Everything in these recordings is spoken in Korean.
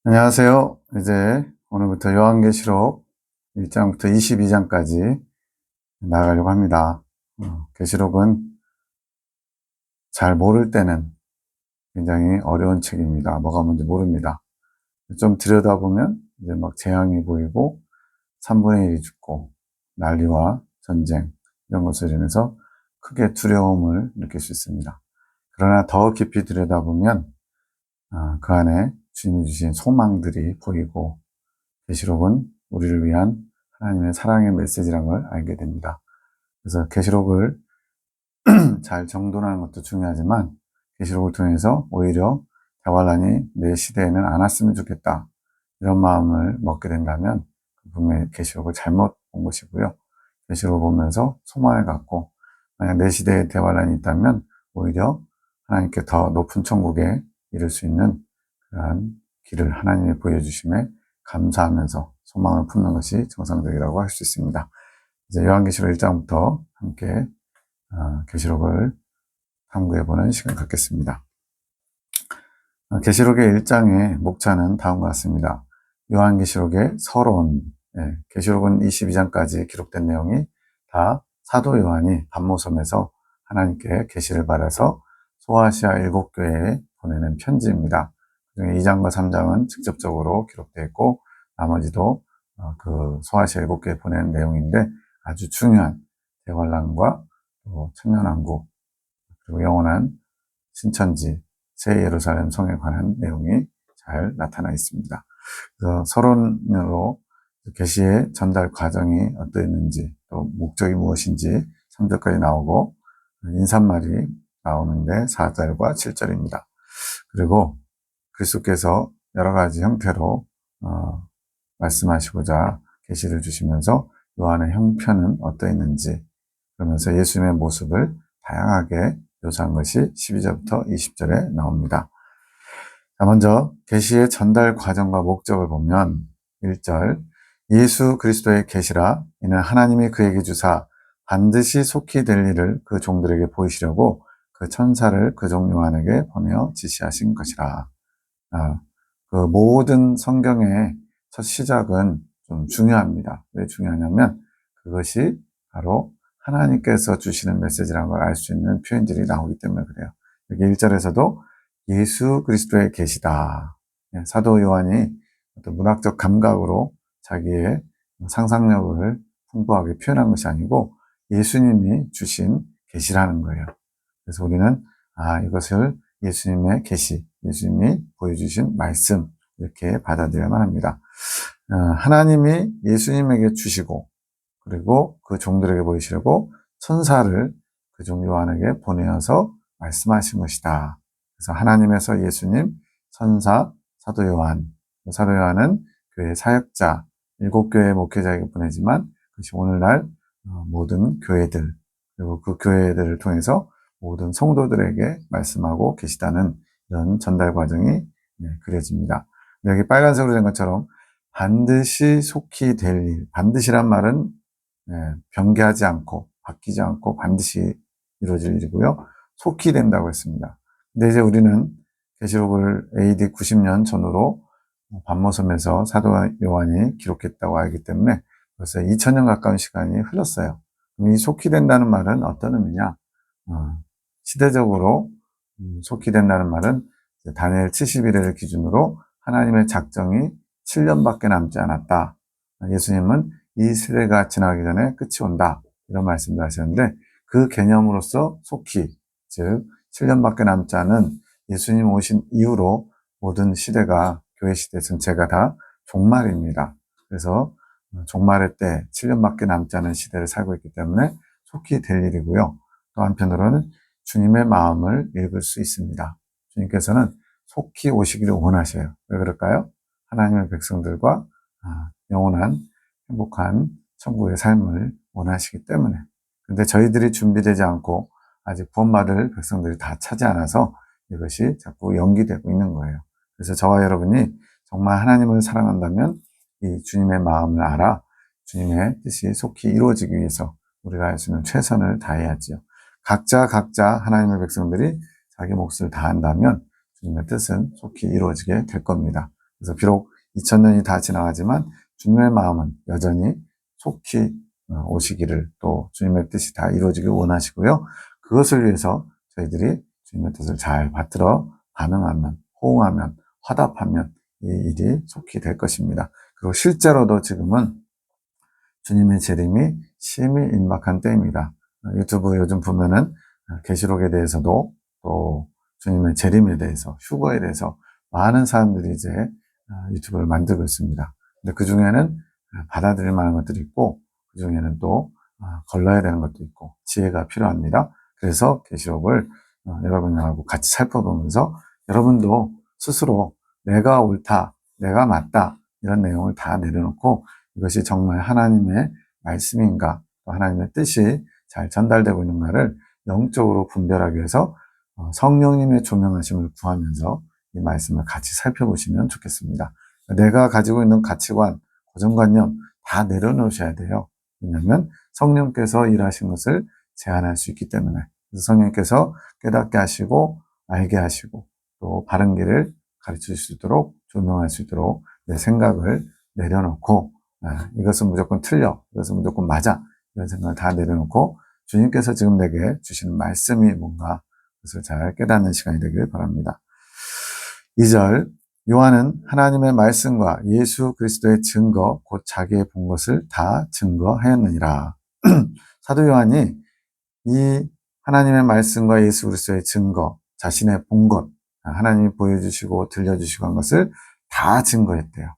안녕하세요. 이제 오늘부터 요한계시록 1장부터 22장까지 나가려고 합니다. 계시록은 잘 모를 때는 굉장히 어려운 책입니다. 뭐가 뭔지 모릅니다. 좀 들여다보면 이제 막 재앙이 보이고 3분의 1이 죽고 난리와 전쟁 이런 것으로 인해서 크게 두려움을 느낄 수 있습니다. 그러나 더 깊이 들여다보면 그 안에 주님이 주신 소망들이 보이고 계시록은 우리를 위한 하나님의 사랑의 메시지라는 걸 알게 됩니다. 그래서 계시록을 잘 정돈하는 것도 중요하지만 계시록을 통해서 오히려 대환란이 내 시대에는 안 왔으면 좋겠다 이런 마음을 먹게 된다면 분명히 계시록을 잘못 본 것이고요. 계시록을 보면서 소망을 갖고 만약 내 시대에 대환란이 있다면 오히려 하나님께 더 높은 천국에 이를 수 있는 그러한 길을 하나님이 보여주심에 감사하면서 소망을 품는 것이 정상적이라고 할 수 있습니다. 이제 요한계시록 1장부터 함께 계시록을 탐구해보는 시간 갖겠습니다. 계시록의 1장의 목차는 다음과 같습니다. 요한계시록의 서론, 계시록은 22장까지 기록된 내용이 다 사도 요한이 반모섬에서 하나님께 계시를 받아서 소아시아 7교회에 보내는 편지입니다. 그중에 2장과 3장은 직접적으로 기록되어 있고 나머지도 그 소아시아 7교회에 보내는 내용인데 아주 중요한 대환란과 또 천년왕국 그리고 영원한 신천지 새 예루살렘 성에 관한 내용이 잘 나타나 있습니다. 그래서 서론으로 계시의 전달 과정이 어떠했는지 또 목적이 무엇인지 3절까지 나오고 인사말이 나오는데 4절과 7절입니다. 그리고 그리스도께서 여러 가지 형태로 말씀하시고자 계시를 주시면서 요한의 형편은 어떠했는지 그러면서 예수님의 모습을 다양하게 묘사한 것이 12절부터 20절에 나옵니다. 자, 먼저 계시의 전달 과정과 목적을 보면 1절 예수 그리스도의 계시라 이는 하나님이 그에게 주사 반드시 속히 될 일을 그 종들에게 보이시려고 그 천사를 그 종 요한에게 보내어 지시하신 것이라. 그 모든 성경의 첫 시작은 좀 중요합니다. 왜 중요하냐면 그것이 바로 하나님께서 주시는 메시지라는 걸 알 수 있는 표현들이 나오기 때문에 그래요. 여기 1절에서도 예수 그리스도의 계시다. 사도 요한이 어떤 문학적 감각으로 자기의 상상력을 풍부하게 표현한 것이 아니고 예수님이 주신 계시라는 거예요. 그래서 우리는 이것을 예수님의 계시, 예수님이 보여주신 말씀 이렇게 받아들여야만 합니다. 하나님이 예수님에게 주시고 그리고 그 종들에게 보이시려고 천사를 그 종 요한에게 보내어서 말씀하신 것이다. 그래서 하나님에서 예수님, 천사, 사도 요한. 사도 요한은 교회 사역자, 7교회 목회자에게 보내지만 그것이 오늘날 모든 교회들 그리고 그 교회들을 통해서 모든 성도들에게 말씀하고 계시다는 이런 전달 과정이 그려집니다. 여기 빨간색으로 된 것처럼 반드시 속히 될 일, 반드시란 말은 변개하지 않고 바뀌지 않고 반드시 이루어질 일이고요. 속히 된다고 했습니다. 근데 이제 우리는 계시록을 AD 90년 전후로 반모섬에서 사도 요한이 기록했다고 알기 때문에 벌써 2000년 가까운 시간이 흘렀어요. 그럼 이 속히 된다는 말은 어떤 의미냐? 시대적으로 속히 된다는 말은 다니엘 71회를 기준으로 하나님의 작정이 7년밖에 남지 않았다. 예수님은 이 세대가 지나기 전에 끝이 온다. 이런 말씀도 하셨는데 그 개념으로서 속히, 즉 7년밖에 남지 않은 예수님 오신 이후로 모든 시대가 교회 시대 전체가 다 종말입니다. 그래서 종말의 때 7년밖에 남지 않은 시대를 살고 있기 때문에 속히 될 일이고요. 또 한편으로는 주님의 마음을 읽을 수 있습니다. 주님께서는 속히 오시기를 원하셔요. 왜 그럴까요? 하나님의 백성들과 영원한 행복한 천국의 삶을 원하시기 때문에. 근데 저희들이 준비되지 않고 아직 구원받을 백성들이 다 차지 않아서 이것이 자꾸 연기되고 있는 거예요. 그래서 저와 여러분이 정말 하나님을 사랑한다면 이 주님의 마음을 알아 주님의 뜻이 속히 이루어지기 위해서 우리가 할 수 있는 최선을 다해야지요. 각자 하나님의 백성들이 자기 몫을 다한다면 주님의 뜻은 속히 이루어지게 될 겁니다. 그래서 비록 2000년이 다 지나가지만 주님의 마음은 여전히 속히 오시기를, 또 주님의 뜻이 다 이루어지길 원하시고요. 그것을 위해서 저희들이 주님의 뜻을 잘 받들어 반응하면, 호응하면, 화답하면 이 일이 속히 될 것입니다. 그리고 실제로도 지금은 주님의 재림이 심히 임박한 때입니다. 유튜브 요즘 보면은 계시록에 대해서도, 또 주님의 재림에 대해서, 휴거에 대해서 많은 사람들이 이제 유튜브를 만들고 있습니다. 근데 그 중에는 받아들일 만한 것들이 있고, 그 중에는 또 걸러야 되는 것도 있고, 지혜가 필요합니다. 그래서 계시록을 여러분하고 같이 살펴보면서 여러분도 스스로 내가 옳다, 내가 맞다, 이런 내용을 다 내려놓고 이것이 정말 하나님의 말씀인가, 또 하나님의 뜻이 잘 전달되고 있는가를 영적으로 분별하기 위해서 성령님의 조명하심을 구하면서 이 말씀을 같이 살펴보시면 좋겠습니다. 내가 가지고 있는 가치관, 고정관념 다 내려놓으셔야 돼요. 왜냐하면 성령께서 일하신 것을 제한할 수 있기 때문에. 그래서 성령께서 깨닫게 하시고 알게 하시고 또 바른 길을 가르칠 수 있도록, 조명할 수 있도록 내 생각을 내려놓고, 이것은 무조건 틀려, 이것은 무조건 맞아, 이런 생각을 다 내려놓고 주님께서 지금 내게 주시는 말씀이 뭔가, 그것을 잘 깨닫는 시간이 되길 바랍니다. 2절, 요한은 하나님의 말씀과 예수 그리스도의 증거, 곧 자기의 본 것을 다 증거하였느니라. 사도 요한이 이 하나님의 말씀과 예수 그리스도의 증거, 자신의 본 것, 하나님이 보여주시고 들려주시고 한 것을 다 증거했대요.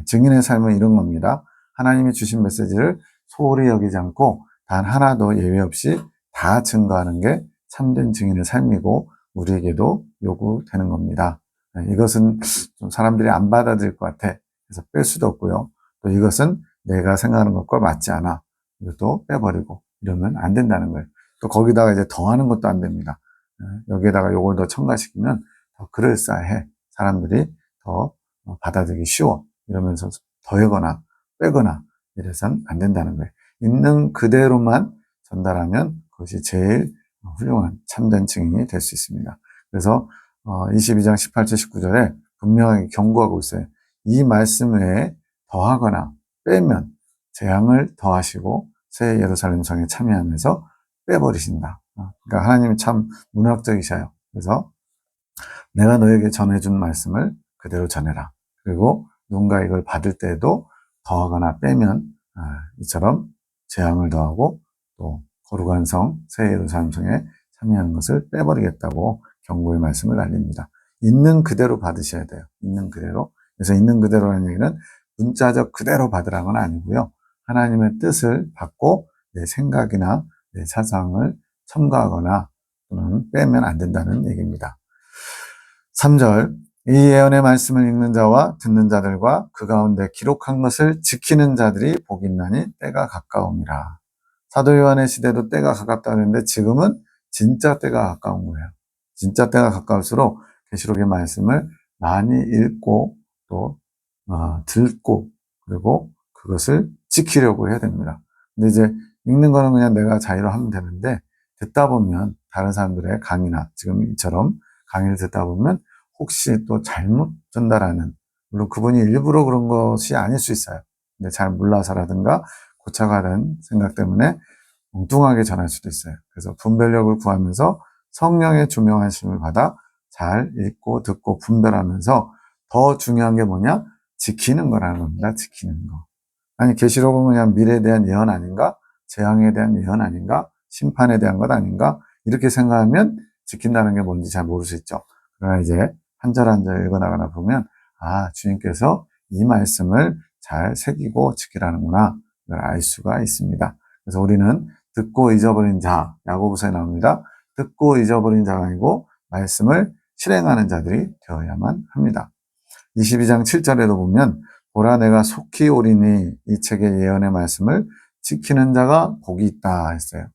증인의 삶은 이런 겁니다. 하나님이 주신 메시지를 소홀히 여기지 않고 단 하나도 예외 없이 다 증거하는 게 참된 증인의 삶이고 우리에게도 요구되는 겁니다. 이것은 좀 사람들이 안 받아들일 것 같아. 그래서 뺄 수도 없고요. 또 이것은 내가 생각하는 것과 맞지 않아. 이것도 빼버리고 이러면 안 된다는 거예요. 또 거기다가 이제 더하는 것도 안 됩니다. 여기에다가 요걸 더 첨가시키면 더 그럴싸해. 사람들이 더 받아들이기 쉬워. 이러면서 더하거나 빼거나 이래서는 안 된다는 거예요. 있는 그대로만 전달하면 그것이 제일 훌륭한 참된 증인이 될 수 있습니다. 그래서 22장 18절 19절에 분명하게 경고하고 있어요. 이 말씀 외에 더하거나 빼면 재앙을 더하시고 새 예루살렘 성에 참여하면서 빼버리신다. 그러니까 하나님이 참 문학적이셔요. 그래서 내가 너에게 전해준 말씀을 그대로 전해라. 그리고 누군가 이걸 받을 때에도 더하거나 빼면 이처럼 재앙을 더하고 또 거룩한 성, 새 예루살렘 성에 참여하는 것을 빼버리겠다고 경고의 말씀을 알립니다. 있는 그대로 받으셔야 돼요. 있는 그대로. 그래서 있는 그대로라는 얘기는 문자적 그대로 받으라는 건 아니고요. 하나님의 뜻을 받고 내 생각이나 내 사상을 첨가하거나 또는 빼면 안 된다는 얘기입니다. 3절, 이 예언의 말씀을 읽는 자와 듣는 자들과 그 가운데 기록한 것을 지키는 자들이 복이 있나니 때가 가까움이라. 사도 요한의 시대도 때가 가깝다고 했는데 지금은 진짜 때가 가까운 거예요. 진짜 때가 가까울수록 계시록의 말씀을 많이 읽고 또 듣고 그리고 그것을 지키려고 해야 됩니다. 근데 이제 읽는 거는 그냥 내가 자유로 하면 되는데 듣다 보면 다른 사람들의 강의나 지금 이처럼 강의를 듣다 보면 혹시 또 잘못 전달하는, 물론 그분이 일부러 그런 것이 아닐 수 있어요. 근데 잘 몰라서라든가 고쳐가는 생각 때문에 엉뚱하게 전할 수도 있어요. 그래서 분별력을 구하면서 성령의 조명하심을 받아 잘 읽고 듣고 분별하면서 더 중요한 게 뭐냐? 지키는 거라는 겁니다. 지키는 거. 아니 계시록은 그냥 미래에 대한 예언 아닌가? 재앙에 대한 예언 아닌가? 심판에 대한 것 아닌가? 이렇게 생각하면 지킨다는 게 뭔지 잘 모를 수 있죠. 그러나 이제 한 절 한 절 읽어나가나 보면 주님께서 이 말씀을 잘 새기고 지키라는구나 이걸 알 수가 있습니다. 그래서 우리는 듣고 잊어버린 자, 야고보서에 나옵니다. 듣고 잊어버린 자가 아니고 말씀을 실행하는 자들이 되어야만 합니다. 22장 7절에도 보면 보라 내가 속히 오리니 이 책의 예언의 말씀을 지키는 자가 복이 있다 했어요.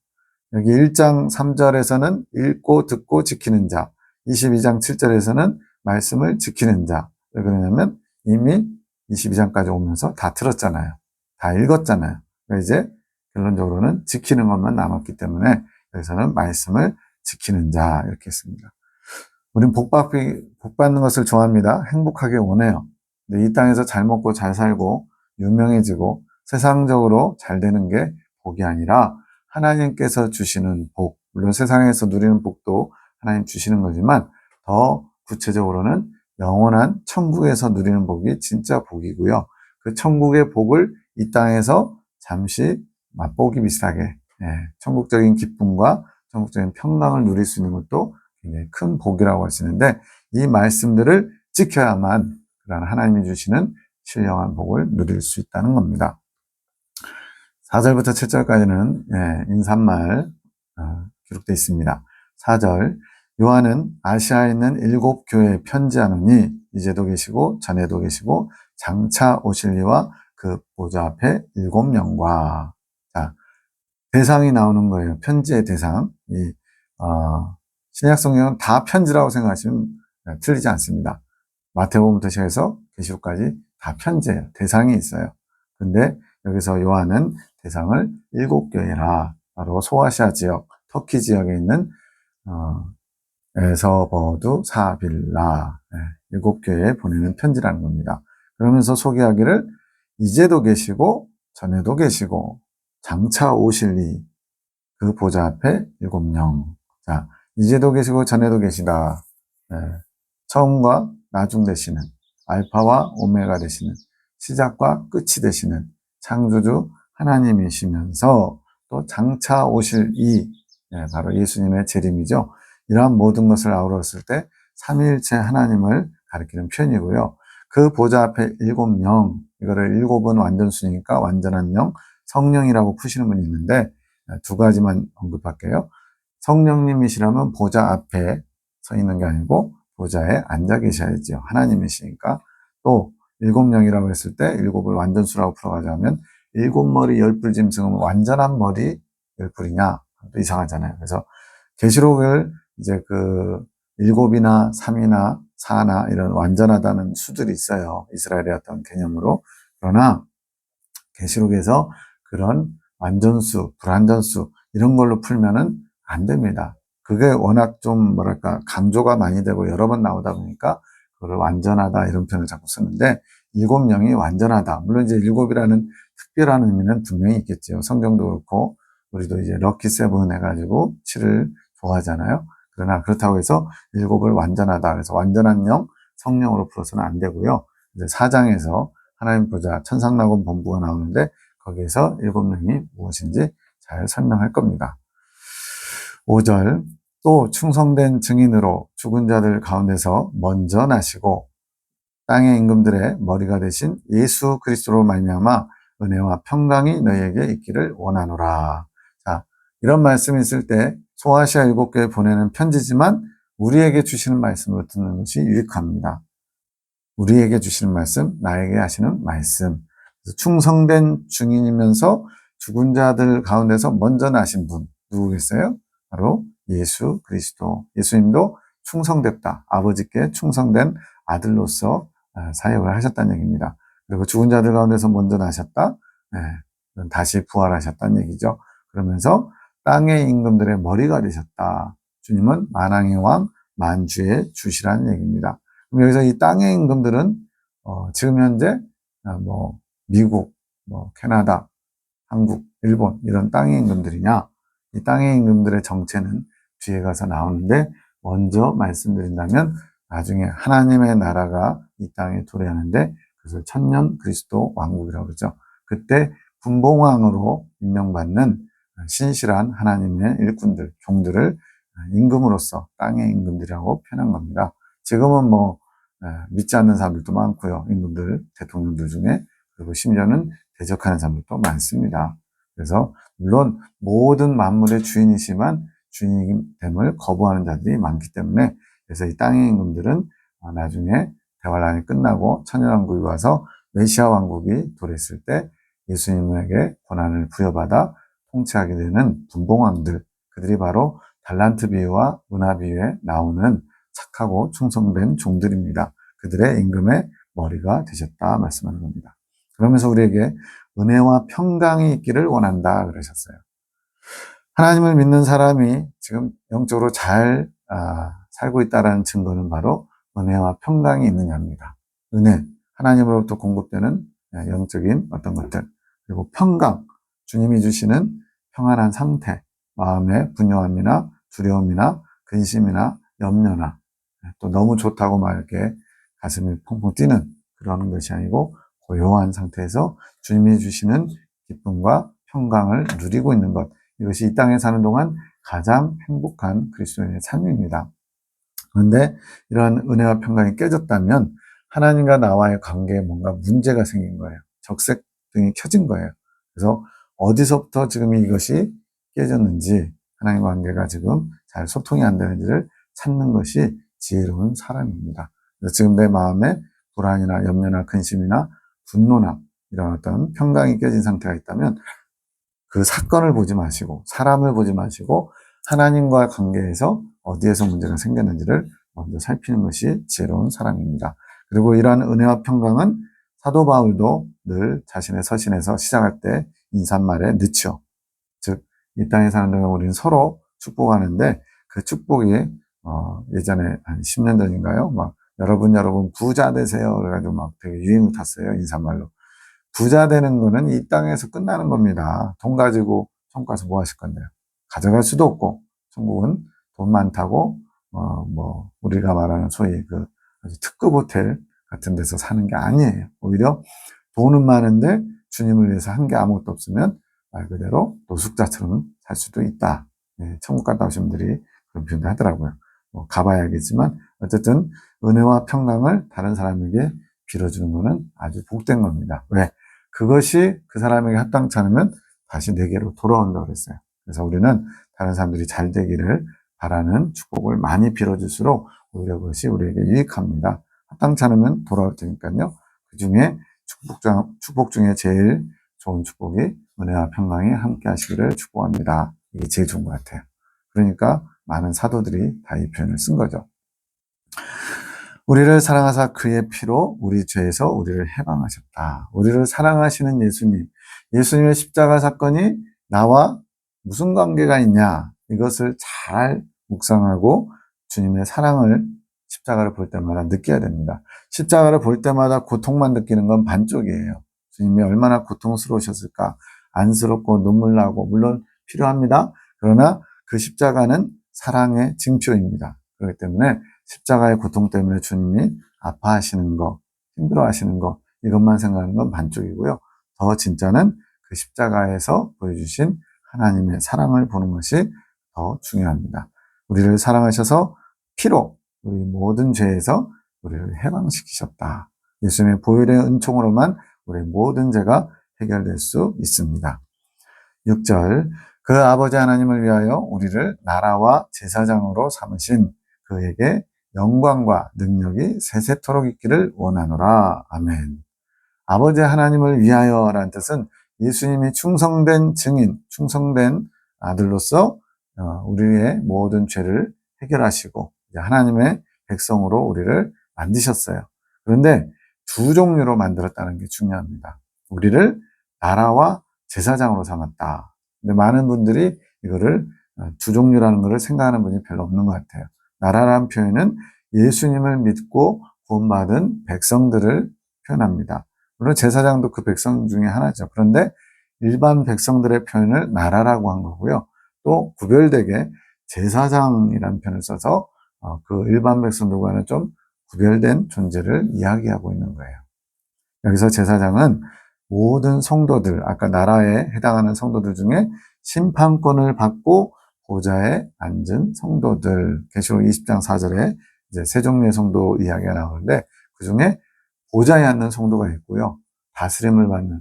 여기 1장 3절에서는 읽고 듣고 지키는 자, 22장 7절에서는 말씀을 지키는 자. 왜 그러냐면 이미 22장까지 오면서 다 들었잖아요. 다 읽었잖아요. 그러니까 이제 결론적으로는 지키는 것만 남았기 때문에 여기서는 말씀을 지키는 자 이렇게 했습니다. 우린 복 받는 것을 좋아합니다. 행복하게 원해요. 근데 이 땅에서 잘 먹고 잘 살고 유명해지고 세상적으로 잘 되는 게 복이 아니라 하나님께서 주시는 복, 물론 세상에서 누리는 복도 하나님 주시는 거지만 더 구체적으로는 영원한 천국에서 누리는 복이 진짜 복이고요. 그 천국의 복을 이 땅에서 잠시 맛보기 비슷하게 천국적인 기쁨과 천국적인 평강을 누릴 수 있는 것도 굉장히 큰 복이라고 할 수 있는데 이 말씀들을 지켜야만 그런 하나님이 주시는 신령한 복을 누릴 수 있다는 겁니다. 4절부터 7절까지는 인사말 기록되어 있습니다. 4절 요한은 아시아에 있는 7교회에 편지하노니 이제도 계시고 전에도 계시고 장차 오실 이와 그 보좌 앞에 7영과 자, 대상이 나오는 거예요. 편지의 대상. 신약 성경은 다 편지라고 생각하시면 틀리지 않습니다. 마태복음부터 시작해서 계시록까지 다 편지예요. 대상이 있어요. 근데 여기서 요한은 대상을 7교회라 바로 소아시아 지역, 터키 지역에 있는 에서버두 사빌라 7교회에 보내는 편지라는 겁니다. 그러면서 소개하기를 이제도 계시고 전에도 계시고 장차 오실 이 그 보좌 앞에 7영. 자, 이제도 계시고 전에도 계시다. 처음과 나중 되시는 알파와 오메가 되시는 시작과 끝이 되시는 창조주 하나님이시면서 또 장차 오실 이 바로 예수님의 재림이죠. 이러한 모든 것을 아우렀을 때 삼위일체 하나님을 가리키는 표현이고요. 그 보좌 앞에 7영, 이거를 7은 완전수니까 완전한 영, 성령이라고 푸시는 분이 있는데 두 가지만 언급할게요. 성령님이시라면 보좌 앞에 서 있는 게 아니고 보좌에 앉아 계셔야죠. 하나님이시니까. 또 7영이라고 했을 때 7을 완전수라고 풀어가자면 7머리 10뿔 짐승은 완전한 머리 10뿔이냐? 또 이상하잖아요. 그래서 계시록을 이제 그 7이나 3이나 4나 이런 완전하다는 수들이 있어요. 이스라엘의 어떤 개념으로. 그러나 계시록에서 그런 완전수, 불완전수 이런 걸로 풀면은 안 됩니다. 그게 워낙 좀 뭐랄까 강조가 많이 되고 여러 번 나오다 보니까 그걸 완전하다 이런 표현을 자꾸 쓰는데 7영이 완전하다. 물론 이제 7이라는 특별한 의미는 분명히 있겠죠. 성경도 그렇고 우리도 이제 럭키 세븐 해가지고 7을 좋아하잖아요. 그러나 그렇다고 해서 7을 완전하다. 그래서 완전한 영, 성령으로 풀어서는 안 되고요. 이제 4장에서 하나님 보좌 천상낙원 본부가 나오는데 거기에서 7명이 무엇인지 잘 설명할 겁니다. 5절 또 충성된 증인으로 죽은 자들 가운데서 먼저 나시고 땅의 임금들의 머리가 되신 예수 그리스도로 말미암아 은혜와 평강이 너희에게 있기를 원하노라. 자, 이런 말씀이 있을 때 소아시아 7교회에 보내는 편지지만 우리에게 주시는 말씀을 듣는 것이 유익합니다. 우리에게 주시는 말씀, 나에게 하시는 말씀. 충성된 증인이면서 죽은 자들 가운데서 먼저 나신 분 누구겠어요? 바로 예수 그리스도. 예수님도 충성됐다. 아버지께 충성된 아들로서 사역을 하셨다는 얘기입니다. 그리고 죽은 자들 가운데서 먼저 나셨다. 다시 부활하셨다는 얘기죠. 그러면서 땅의 임금들의 머리가 되셨다. 주님은 만왕의 왕, 만주의 주시라는 얘기입니다. 그럼 여기서 이 땅의 임금들은 지금 현재 미국, 캐나다, 한국, 일본 이런 땅의 임금들이냐? 이 땅의 임금들의 정체는 뒤에 가서 나오는데 먼저 말씀드린다면 나중에 하나님의 나라가 이 땅에 도래하는데 그것을 천년 그리스도 왕국이라고 그러죠. 그때 분봉왕으로 임명받는 신실한 하나님의 일꾼들, 종들을 임금으로서 땅의 임금들이라고 표현한 겁니다. 지금은 믿지 않는 사람들도 많고요. 임금들, 대통령들 중에. 그리고 심지어는 대적하는 사람들도 많습니다. 그래서 물론 모든 만물의 주인이시지만 주인됨을 거부하는 자들이 많기 때문에 그래서 이 땅의 임금들은 나중에 대환란이 끝나고 천년왕국이 와서 메시아 왕국이 도래했을 때 예수님에게 권한을 부여받아 통치하게 되는 분봉왕들, 그들이 바로 달란트 비유와 문화 비유에 나오는 착하고 충성된 종들입니다. 그들의 임금의 머리가 되셨다 말씀하는 겁니다. 그러면서 우리에게 은혜와 평강이 있기를 원한다 그러셨어요. 하나님을 믿는 사람이 지금 영적으로 잘 살고 있다는 증거는 바로 은혜와 평강이 있느냐입니다. 은혜, 하나님으로부터 공급되는 영적인 어떤 것들, 그리고 평강, 주님이 주시는 평안한 상태, 마음의 분요함이나 두려움이나 근심이나 염려나 또 너무 좋다고 막 이렇게 가슴이 펑펑 뛰는 그런 것이 아니고 고요한 상태에서 주님이 주시는 기쁨과 평강을 누리고 있는 것, 이것이 이 땅에 사는 동안 가장 행복한 그리스도인의 삶입니다. 그런데 이러한 은혜와 평강이 깨졌다면 하나님과 나와의 관계에 뭔가 문제가 생긴 거예요. 적색등이 켜진 거예요. 그래서 어디서부터 지금 이것이 깨졌는지, 하나님과 관계가 지금 잘 소통이 안 되는지를 찾는 것이 지혜로운 사람입니다. 그래서 지금 내 마음에 불안이나 염려나 근심이나 분노나 이런 어떤 평강이 깨진 상태가 있다면 그 사건을 보지 마시고 사람을 보지 마시고 하나님과 관계에서 어디에서 문제가 생겼는지를 먼저 살피는 것이 지혜로운 사람입니다. 그리고 이러한 은혜와 평강은 사도 바울도 늘 자신의 서신에서 시작할 때 인사말에 넣죠. 즉, 이 땅에 사는 동안 우리는 서로 축복하는데 그 축복이 예전에 한 10년 전인가요? 막 여러분 부자 되세요. 그래가지고 막 되게 유행을 탔어요. 인사말로. 부자 되는 거는 이 땅에서 끝나는 겁니다. 돈 가지고 천국 가서 뭐 하실 건데요? 가져갈 수도 없고, 천국은 돈 많다고, 우리가 말하는 소위 그 아주 특급 호텔 같은 데서 사는 게 아니에요. 오히려 돈은 많은데 주님을 위해서 한 게 아무것도 없으면 말 그대로 노숙자처럼 살 수도 있다. 예, 천국 갔다 오신 분들이 그런 표현도 하더라고요. 가봐야겠지만, 어쨌든 은혜와 평강을 다른 사람에게 빌어주는 것은 아주 복된 겁니다. 왜? 그것이 그 사람에게 합당치 않으면 다시 내게로 돌아온다고 그랬어요. 그래서 우리는 다른 사람들이 잘 되기를 바라는 축복을 많이 빌어줄수록 오히려 그것이 우리에게 유익합니다. 합당치 않으면 돌아올 테니까요. 그 중에 축복 중에 제일 좋은 축복이 은혜와 평강이 함께 하시기를 축복합니다. 이게 제일 좋은 것 같아요. 그러니까 많은 사도들이 다 이 표현을 쓴 거죠. 우리를 사랑하사 그의 피로 우리 죄에서 우리를 해방하셨다. 우리를 사랑하시는 예수님, 예수님의 십자가 사건이 나와 무슨 관계가 있냐, 이것을 잘 묵상하고 주님의 사랑을 십자가를 볼 때마다 느껴야 됩니다. 십자가를 볼 때마다 고통만 느끼는 건 반쪽이에요. 주님이 얼마나 고통스러우셨을까, 안쓰럽고 눈물 나고 물론 필요합니다. 그러나 그 십자가는 사랑의 징표입니다. 그렇기 때문에 십자가의 고통 때문에 주님이 아파하시는 거, 힘들어하시는 거, 이것만 생각하는 건 반쪽이고요. 더 진짜는 그 십자가에서 보여주신 하나님의 사랑을 보는 것이 더 중요합니다. 우리를 사랑하셔서 피로 우리 모든 죄에서 우리를 해방시키셨다. 예수님의 보혈의 은총으로만 우리 모든 죄가 해결될 수 있습니다. 6절, 그 아버지 하나님을 위하여 우리를 나라와 제사장으로 삼으신 그에게 영광과 능력이 세세토록 있기를 원하노라. 아멘. 아버지 하나님을 위하여라는 뜻은 예수님이 충성된 증인, 충성된 아들로서 우리의 모든 죄를 해결하시고 하나님의 백성으로 우리를 만드셨어요. 그런데 두 종류로 만들었다는 게 중요합니다. 우리를 나라와 제사장으로 삼았다. 근데 많은 분들이 이거를 두 종류라는 것을 생각하는 분이 별로 없는 것 같아요. 나라라는 표현은 예수님을 믿고 구원받은 백성들을 표현합니다. 물론 제사장도 그 백성 중에 하나죠. 그런데 일반 백성들의 표현을 나라라고 한 거고요. 또 구별되게 제사장이라는 표현을 써서 그 일반 백성들과는 좀 구별된 존재를 이야기하고 있는 거예요. 여기서 제사장은 모든 성도들, 아까 나라에 해당하는 성도들 중에 심판권을 받고 보좌에 앉은 성도들, 계시록 20장 4절에 이제 세 종류의 성도 이야기가 나오는데 그 중에 보좌에 앉는 성도가 있고요. 다스림을 받는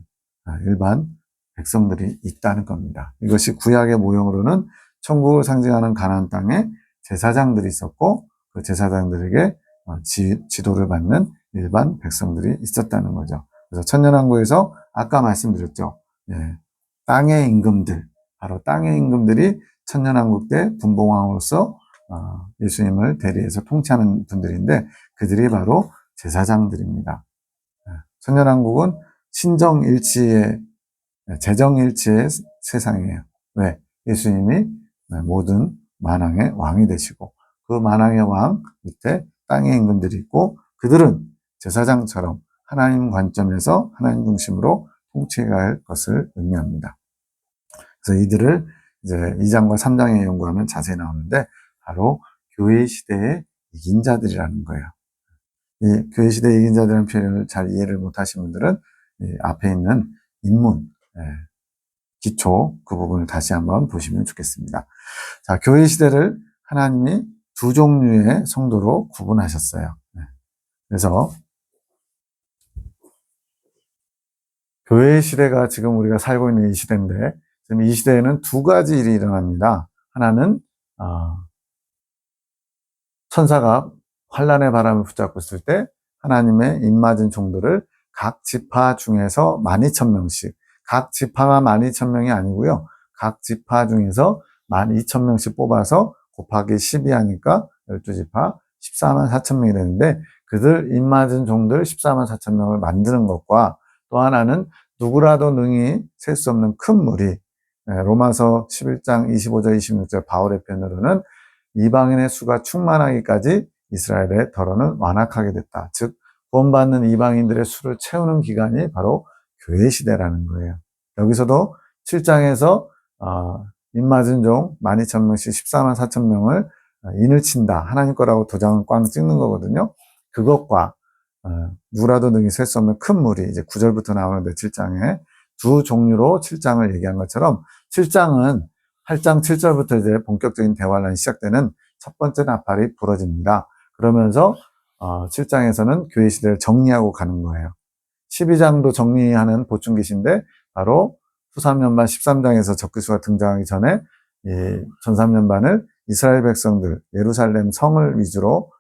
일반 백성들이 있다는 겁니다. 이것이 구약의 모형으로는 천국을 상징하는 가나안 땅에 제사장들이 있었고 그 제사장들에게 지도를 받는 일반 백성들이 있었다는 거죠. 그래서 천년왕국에서 아까 말씀드렸죠. 예, 땅의 임금들, 바로 땅의 임금들이 천년왕국 때 분봉왕으로서 예수님을 대리해서 통치하는 분들인데 그들이 바로 제사장들입니다. 천년왕국은 신정일치의 재정일치의 세상이에요. 왜? 예수님이 모든 만왕의 왕이 되시고 그 만왕의 왕 밑에 땅의 임금들이 있고 그들은 제사장처럼 하나님 관점에서 하나님 중심으로 통치해야 할 것을 의미합니다. 그래서 이들을 이제 2장과 3장에 연구하면 자세히 나오는데 바로 교회 시대에 이긴 자들이라는 거예요. 이 교회 시대에 이긴 자들이라는 표현을 잘 이해를 못하신 분들은 이 앞에 있는 인문, 기초 그 부분을 다시 한번 보시면 좋겠습니다. 자, 교회 시대를 하나님이 두 종류의 성도로 구분하셨어요. 그래서 교회 시대가 지금 우리가 살고 있는 이 시대인데 지금 이 시대에는 두 가지 일이 일어납니다. 하나는 천사가 환란의 바람을 붙잡고 있을 때 하나님의 입맞은 종들을 각 지파 중에서 12,000명씩, 각 지파가 12,000명이 아니고요. 각 지파 중에서 12,000명씩 뽑아서 곱하기 12 하니까 12지파 144,000명이 되는데 그들 입맞은 종들 144,000명을 만드는 것과 또 하나는 누구라도 능히 셀 수 없는 큰 무리, 로마서 11장 25절 26절 바울의 표현으로는 이방인의 수가 충만하기까지 이스라엘의 더러는 완악하게 됐다. 즉 구원받는 이방인들의 수를 채우는 기간이 바로 교회 시대라는 거예요. 여기서도 7장에서 입맞은 종 12,000명씩 144,000명을 인을 친다. 하나님 거라고 도장을 꽝 찍는 거거든요. 그것과 누구라도 능히 셀 수 없는 큰 무리, 이제 9절부터 나오는데 7장에 두 종류로 7장을 얘기한 것처럼 7장은 8장 7절부터 이제 본격적인 대환란이 시작되는 첫 번째 나팔이 부러집니다. 그러면서 7장에서는 교회 시대를 정리하고 가는 거예요. 12장도 정리하는 보충기신데 바로 후3년반 13장에서 적그리스도가 등장하기 전에 이 전3년반을 이스라엘 백성들 예루살렘 성을 위주로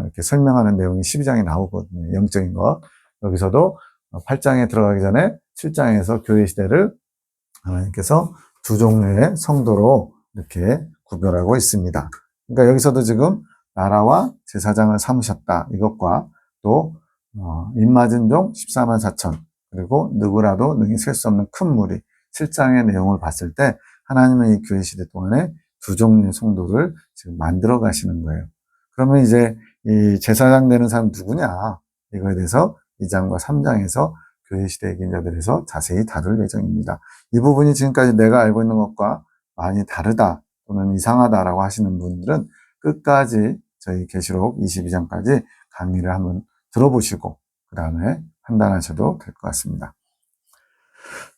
이렇게 설명하는 내용이 12장에 나오거든요. 영적인 것. 여기서도 8장에 들어가기 전에 7장에서 교회 시대를 하나님께서 두 종류의 성도로 이렇게 구별하고 있습니다. 그러니까 여기서도 지금 나라와 제사장을 삼으셨다. 이것과 또 입맞은 종 14만 4천 그리고 누구라도 능히 셀 수 없는 큰 무리 7장의 내용을 봤을 때 하나님은 이 교회 시대 동안에 두 종류의 성도를 지금 만들어 가시는 거예요. 그러면 이제 이 제사장 되는 사람 누구냐? 이거에 대해서 2장과 3장에서 교회 시대의 이긴 자들에서 자세히 다룰 예정입니다. 이 부분이 지금까지 내가 알고 있는 것과 많이 다르다 또는 이상하다라고 하시는 분들은 끝까지 저희 계시록 22장까지 강의를 한번 들어보시고 그 다음에 판단하셔도 될 것 같습니다.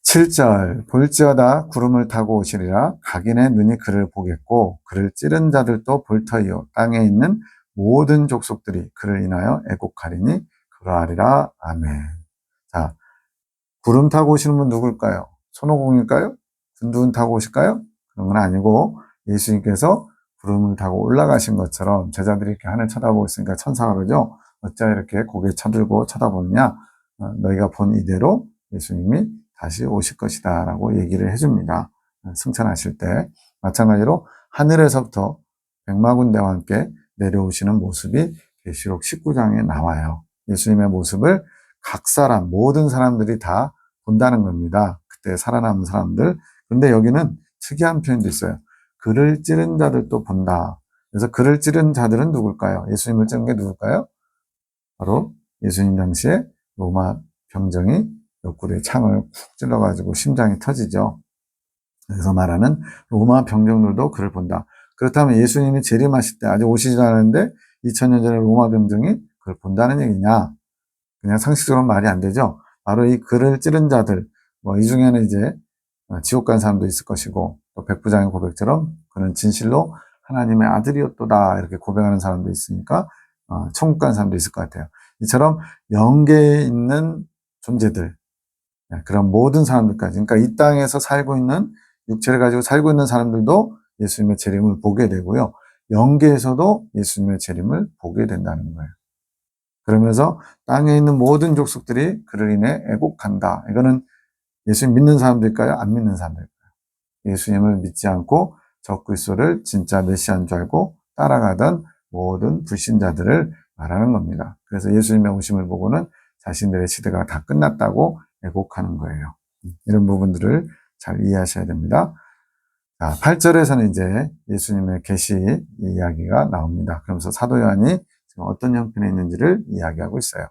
7절 볼지어다 구름을 타고 오시리라 각인의 눈이 그를 보겠고 그를 찌른 자들도 볼 터이요 땅에 있는 모든 족속들이 그를 인하여 애곡하리니 그러하리라. 아멘. 자, 구름 타고 오시는 분 누굴까요? 손오공일까요? 군두운 타고 오실까요? 그런 건 아니고 예수님께서 구름을 타고 올라가신 것처럼 제자들이 이렇게 하늘 쳐다보고 있으니까 천사가 그러죠. 어찌하여 이렇게 고개 쳐들고 쳐다보느냐? 너희가 본 이대로 예수님이 다시 오실 것이다 라고 얘기를 해줍니다. 승천하실 때 마찬가지로 하늘에서부터 백마군대와 함께 내려오시는 모습이 계시록 19장에 나와요. 예수님의 모습을 각 사람, 모든 사람들이 다 본다는 겁니다. 그때 살아남은 사람들. 그런데 여기는 특이한 표현도 있어요. 그를 찌른 자들도 본다. 그래서 그를 찌른 자들은 누굴까요? 예수님을 찌른 게 누굴까요? 바로 예수님 당시에 로마 병정이 옆구리에 창을 쿡 찔러가지고 심장이 터지죠. 그래서 말하는 로마 병정들도 그를 본다. 그렇다면 예수님이 재림하실 때 아직 오시지 않았는데 2000년 전에 로마 병정이 그를 본다는 얘기냐? 그냥 상식적으로 말이 안 되죠. 바로 이 그를 찌른 자들, 이 중에는 이제 지옥 간 사람도 있을 것이고 또 백부장의 고백처럼 그는 진실로 하나님의 아들이었도다 이렇게 고백하는 사람도 있으니까 천국 간 사람도 있을 것 같아요. 이처럼 영계에 있는 존재들, 그런 모든 사람들까지, 그러니까 이 땅에서 살고 있는 육체를 가지고 살고 있는 사람들도 예수님의 재림을 보게 되고요. 영계에서도 예수님의 재림을 보게 된다는 거예요. 그러면서 땅에 있는 모든 족속들이 그를 인해 애곡한다. 이거는 예수님 믿는 사람들일까요? 안 믿는 사람들일까요? 예수님을 믿지 않고 적그리스도를 진짜 메시아인 줄 알고 따라가던 모든 불신자들을 말하는 겁니다. 그래서 예수님의 오심을 보고는 자신들의 시대가 다 끝났다고 애곡하는 거예요. 이런 부분들을 잘 이해하셔야 됩니다. 자, 8절에서는 이제 예수님의 계시 이야기가 나옵니다. 그러면서 사도 요한이 지금 어떤 형편에 있는지를 이야기하고 있어요.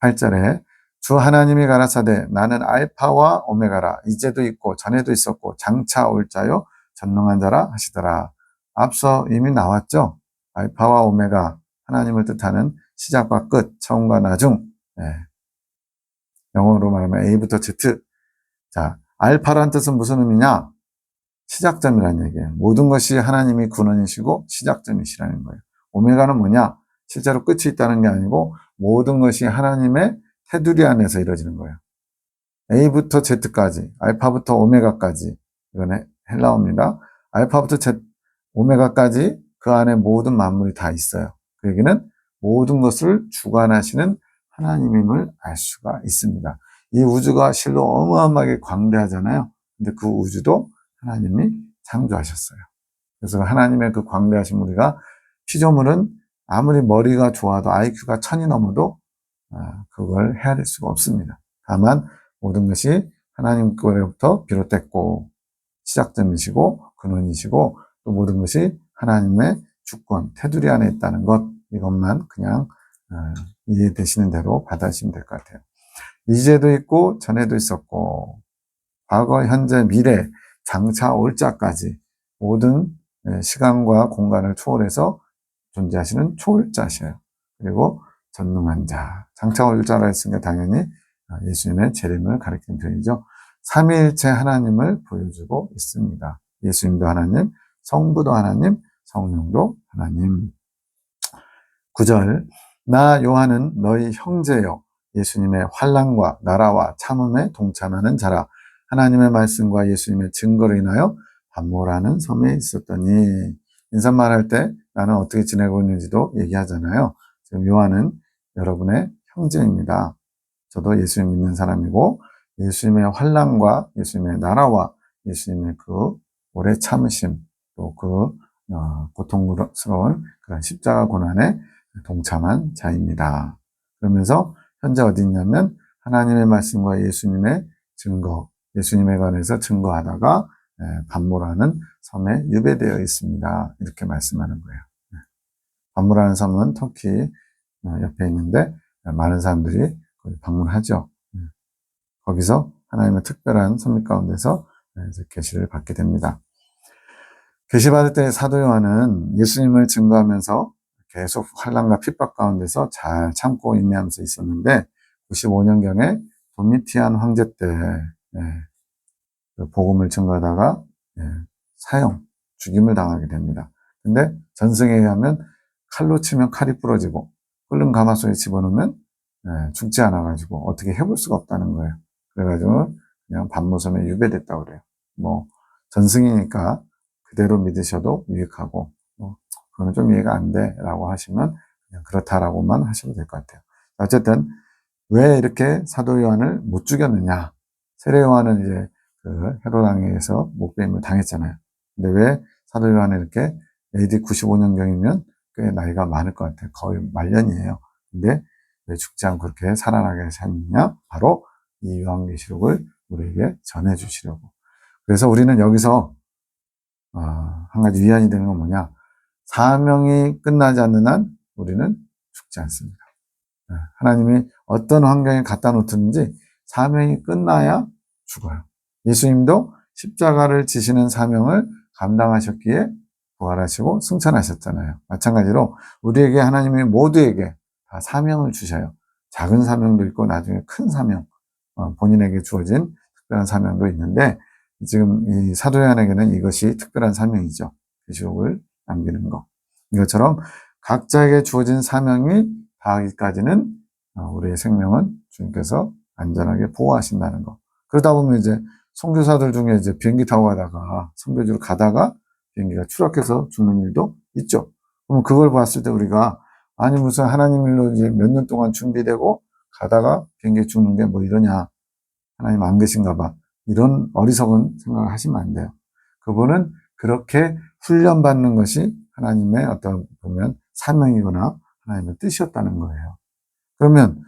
8절에 주 하나님이 가라사대 나는 알파와 오메가라. 이제도 있고 전에도 있었고 장차 올 자요 전능한 자라 하시더라. 앞서 이미 나왔죠. 알파와 오메가, 하나님을 뜻하는 시작과 끝, 처음과 나중. 영어로 말하면 A부터 Z. 자, 알파란 뜻은 무슨 의미냐? 시작점이라는 얘기예요. 모든 것이 하나님이 근원이시고 시작점이시라는 거예요. 오메가는 뭐냐? 실제로 끝이 있다는 게 아니고 모든 것이 하나님의 테두리 안에서 이루어지는 거예요. A부터 Z까지, 알파부터 오메가까지. 이건 헬라어입니다. 알파부터 Z, 오메가까지 그 안에 모든 만물이 다 있어요. 그 얘기는 모든 것을 주관하시는 하나님임을 알 수가 있습니다. 이 우주가 실로 어마어마하게 광대하잖아요. 근데 그 우주도 하나님이 창조하셨어요. 그래서 하나님의 그 광대하신 우리가 피조물은 아무리 머리가 좋아도 IQ가 1000이 넘어도 그걸 헤아릴 수가 없습니다. 다만 모든 것이 하나님 거로부터 비롯됐고 시작점이시고 근원이시고 또 모든 것이 하나님의 주권, 테두리 안에 있다는 것, 이것만 그냥 이해되시는 대로 받아주시면 될 것 같아요. 이제도 있고 전에도 있었고 과거, 현재, 미래, 장차, 올 자까지 모든 시간과 공간을 초월해서 존재하시는 초월자시에요. 그리고 전능한 자, 장차 올 자라 했으니까 당연히 예수님의 재림을 가리키는 표현이죠. 삼위일체 하나님을 보여주고 있습니다. 예수님도 하나님, 성부도 하나님, 성령도 하나님. 9절, 나 요한은 너희 형제요 예수님의 환난과 나라와 참음에 동참하는 자라. 하나님의 말씀과 예수님의 증거로 인하여 반모라는 섬에 있었더니. 인사말 할 때 나는 어떻게 지내고 있는지도 얘기하잖아요. 지금 요한은 여러분의 형제입니다. 저도 예수님 믿는 사람이고 예수님의 환난과 예수님의 나라와 예수님의 그 오래 참으심 또 그 고통스러운 그런 십자가 고난에 동참한 자입니다. 그러면서 현재 어디 있냐면 하나님의 말씀과 예수님의 증거, 예수님에 관해서 증거하다가 반모라는 섬에 유배되어 있습니다. 이렇게 말씀하는 거예요. 반모라는 섬은 터키 옆에 있는데 많은 사람들이 방문하죠. 거기서 하나님의 특별한 섭리 가운데서 계시를 받게 됩니다. 계시 받을 때 사도 요한은 예수님을 증거하면서 계속 환난과 핍박 가운데서 잘 참고 인내하면서 있었는데 95년경에 도미티안 황제 때 복음을 증거하다가 사형, 죽임을 당하게 됩니다. 근데 전승에 의하면 칼로 치면 칼이 부러지고 끓는 가마솥에 집어넣으면 죽지 않아가지고 어떻게 해볼 수가 없다는 거예요. 그래가지고 그냥 반모섬에 유배됐다고 그래요. 뭐 전승이니까 그대로 믿으셔도 유익하고 그거는 좀 이해가 안 돼라고 하시면 그냥 그렇다라고만 하셔도 될 것 같아요. 어쨌든 왜 이렇게 사도 요한을 못 죽였느냐? 세례 요한은 이제 그 헤롯 왕에 의해서 목배임을 당했잖아요. 근데 왜 사도 요한은 이렇게 AD 95년경이면 꽤 나이가 많을 것 같아요. 거의 말년이에요. 근데 왜 죽지 않고 그렇게 살아나게 하셨느냐? 바로 이 요한계시록을 우리에게 전해주시려고. 그래서 우리는 여기서 한 가지 위안이 되는 건 뭐냐? 사명이 끝나지 않는 한 우리는 죽지 않습니다. 하나님이 어떤 환경에 갖다 놓든지 사명이 끝나야 죽어요. 예수님도 십자가를 지시는 사명을 감당하셨기에 부활하시고 승천하셨잖아요. 마찬가지로 우리에게 하나님이 모두에게 다 사명을 주셔요. 작은 사명도 있고 나중에 큰 사명, 본인에게 주어진 특별한 사명도 있는데 지금 이 사도 요한에게는 이것이 특별한 사명이죠. 계시록을 남기는 거. 이것처럼 각자에게 주어진 사명이 다하기까지는 우리의 생명은 주님께서 안전하게 보호하신다는 거. 그러다 보면 이제 선교사들 중에 이제 비행기 타고 가다가 선교지로 가다가 비행기가 추락해서 죽는 일도 있죠. 그럼 그걸 봤을 때 우리가 아니 무슨 하나님 일로 이제 몇 년 동안 준비되고 가다가 비행기 죽는 게 뭐 이러냐. 하나님 안 계신가 봐. 이런 어리석은 생각을 하시면 안 돼요. 그분은 그렇게 훈련받는 것이 하나님의 어떤 보면 사명이거나 하나님의 뜻이었다는 거예요. 그러면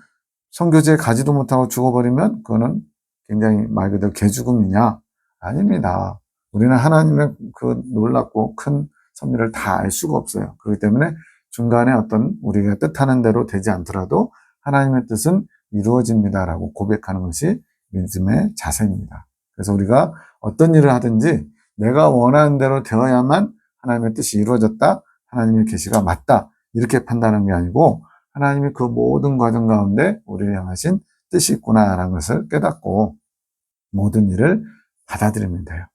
선교지에 가지도 못하고 죽어버리면 그거는 굉장히 말 그대로 개죽음이냐? 아닙니다. 우리는 하나님의 그 놀랍고 큰 섭리를 다 알 수가 없어요. 그렇기 때문에 중간에 어떤 우리가 뜻하는 대로 되지 않더라도 하나님의 뜻은 이루어집니다라고 고백하는 것이 믿음의 자세입니다. 그래서 우리가 어떤 일을 하든지 내가 원하는 대로 되어야만 하나님의 뜻이 이루어졌다, 하나님의 계시가 맞다, 이렇게 판단하는 게 아니고 하나님이 그 모든 과정 가운데 우리를 향하신 뜻이 있구나라는 것을 깨닫고 모든 일을 받아들이면 돼요.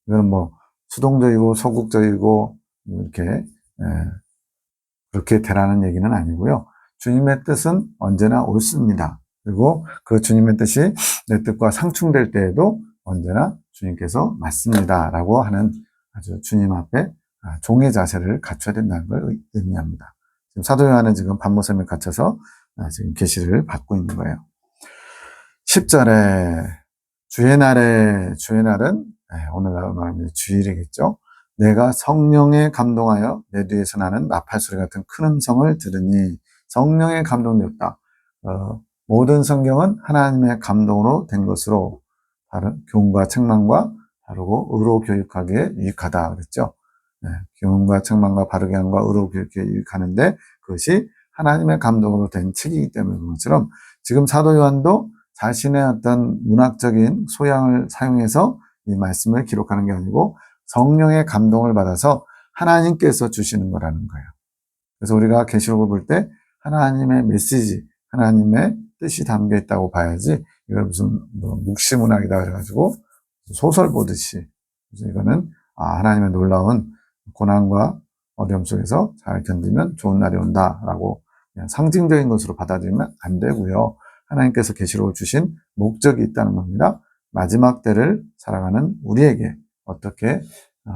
이건 뭐 수동적이고 소극적이고 이렇게 그렇게 되라는 얘기는 아니고요. 주님의 뜻은 언제나 옳습니다. 그리고 그 주님의 뜻이 내 뜻과 상충될 때에도 언제나 주님께서 맞습니다라고 하는 아주 주님 앞에 종의 자세를 갖춰야 된다는 걸 의미합니다. 지금 사도 요한은 지금 반모섬에 갇혀서 지금 계시를 받고 있는 거예요. 10절에 주의 날은 오늘날 말하면 주일이겠죠. 내가 성령에 감동하여 내 뒤에서 나는 나팔소리 같은 큰 음성을 들으니, 성령에 감동되었다. 모든 성경은 하나님의 감동으로 된 것으로 교훈과 책망과 바르고 의로 교육하기에 유익하다 그랬죠. 교훈과 책망과 바르게 함과 의로 교육하기에 유익하는데 그것이 하나님의 감동으로 된 책이기 때문에 그런 것처럼 지금 사도 요한도 자신의 어떤 문학적인 소양을 사용해서 이 말씀을 기록하는 게 아니고 성령의 감동을 받아서 하나님께서 주시는 거라는 거예요. 그래서 우리가 계시록을 볼 때 하나님의 메시지, 하나님의 뜻이 담겨 있다고 봐야지 이걸 무슨 묵시문학이다 그래가지고 소설 보듯이, 그래서 이거는 하나님의 놀라운 고난과 어려움 속에서 잘 견디면 좋은 날이 온다라고 그냥 상징적인 것으로 받아들이면 안 되고요. 하나님께서 계시록을 주신 목적이 있다는 겁니다. 마지막 때를 살아가는 우리에게 어떻게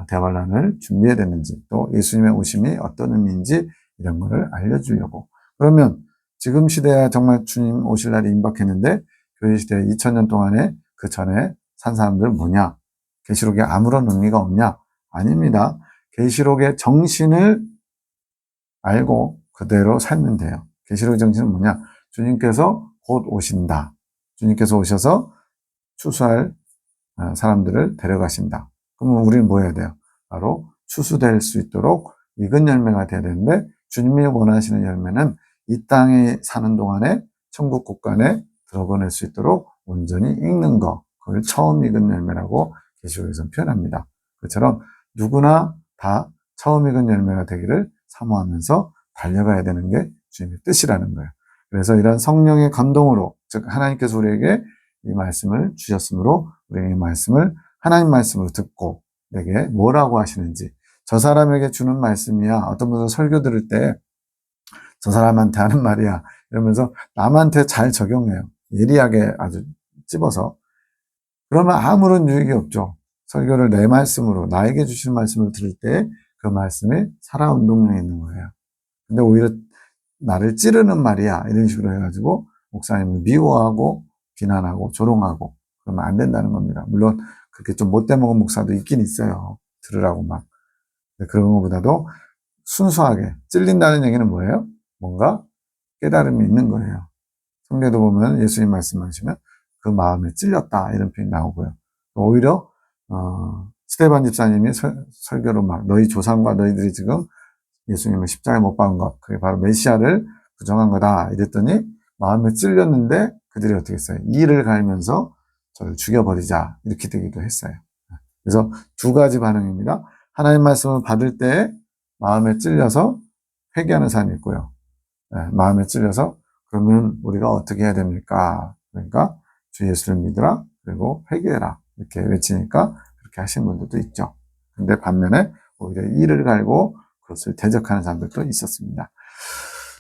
대환란을 준비해야 되는지, 또 예수님의 오심이 어떤 의미인지 이런 거를 알려주려고. 그러면 지금 시대야 정말 주님 오실 날이 임박했는데 교회 시대 2000년 동안에 그 전에 산 사람들 뭐냐? 계시록에 아무런 의미가 없냐? 아닙니다. 계시록의 정신을 알고 그대로 살면 돼요. 계시록의 정신은 뭐냐? 주님께서 곧 오신다. 주님께서 오셔서 추수할 사람들을 데려가신다. 그러면 우리는 뭐 해야 돼요? 바로 추수될 수 있도록 익은 열매가 돼야 되는데, 주님이 원하시는 열매는 이 땅에 사는 동안에 천국 국간에 들어보낼 수 있도록 온전히 익는 거, 그걸 처음 익은 열매라고 계시록에서 표현합니다. 그처럼 누구나 다 처음 익은 열매가 되기를 사모하면서 달려가야 되는 게 주님의 뜻이라는 거예요. 그래서 이런 성령의 감동으로, 즉 하나님께서 우리에게 이 말씀을 주셨으므로 우리가 이 말씀을 하나님 말씀으로 듣고 내게 뭐라고 하시는지, 저 사람에게 주는 말씀이야. 어떤 분은 설교 들을 때 저 사람한테 하는 말이야 이러면서 남한테 잘 적용해요. 예리하게 아주 찝어서. 그러면 아무런 유익이 없죠. 설교를 내 말씀으로, 나에게 주신 말씀을 들을 때 그 말씀이 살아 운동력이 있는 거예요. 근데 오히려 나를 찌르는 말이야 이런 식으로 해가지고 목사님을 미워하고 비난하고 조롱하고 그러면 안 된다는 겁니다. 물론 그렇게 좀 못돼 먹은 목사도 있긴 있어요. 들으라고 막. 그런 것보다도 순수하게 찔린다는 얘기는 뭐예요? 뭔가 깨달음이 있는 거예요. 성경에도 보면 예수님 말씀하시면 그 마음에 찔렸다 이런 표현이 나오고요. 오히려 스데반 집사님이 설교로 막 너희 조상과 너희들이 지금 예수님을 십자가에 못 박은 것, 그게 바로 메시아를 부정한 거다 이랬더니 마음에 찔렸는데 그들이 어떻게 했어요? 이를 갈면서 저를 죽여버리자 이렇게 되기도 했어요. 그래서 두 가지 반응입니다. 하나님 말씀을 받을 때 마음에 찔려서 회개하는 사람이 있고요. 마음에 찔려서 그러면 우리가 어떻게 해야 됩니까? 그러니까 주 예수를 믿으라 그리고 회개해라 이렇게 외치니까 그렇게 하시는 분들도 있죠. 근데 반면에 오히려 이를 갈고 그것을 대적하는 사람들도 있었습니다.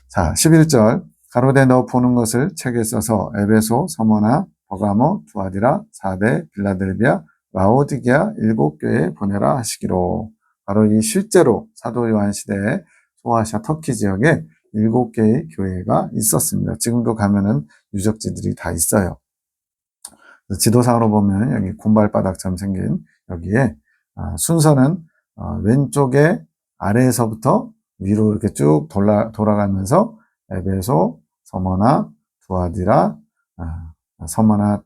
자, 11절 가로되 너 보는 것을 책에 써서 에베소, 서머나, 버가모, 두아디라, 사데, 빌라델비아, 라오디게아 7교회에 보내라 하시기로. 바로 이 실제로 사도 요한 시대에 소아시아 터키 지역에 7개의 교회가 있었습니다. 지금도 가면은 유적지들이 다 있어요. 지도상으로 보면 여기 군발바닥처럼 생긴 여기에 순서는 왼쪽에 아래에서부터 위로 이렇게 쭉 돌아가면서 에베소, 서머나, 두아디라, 서머나,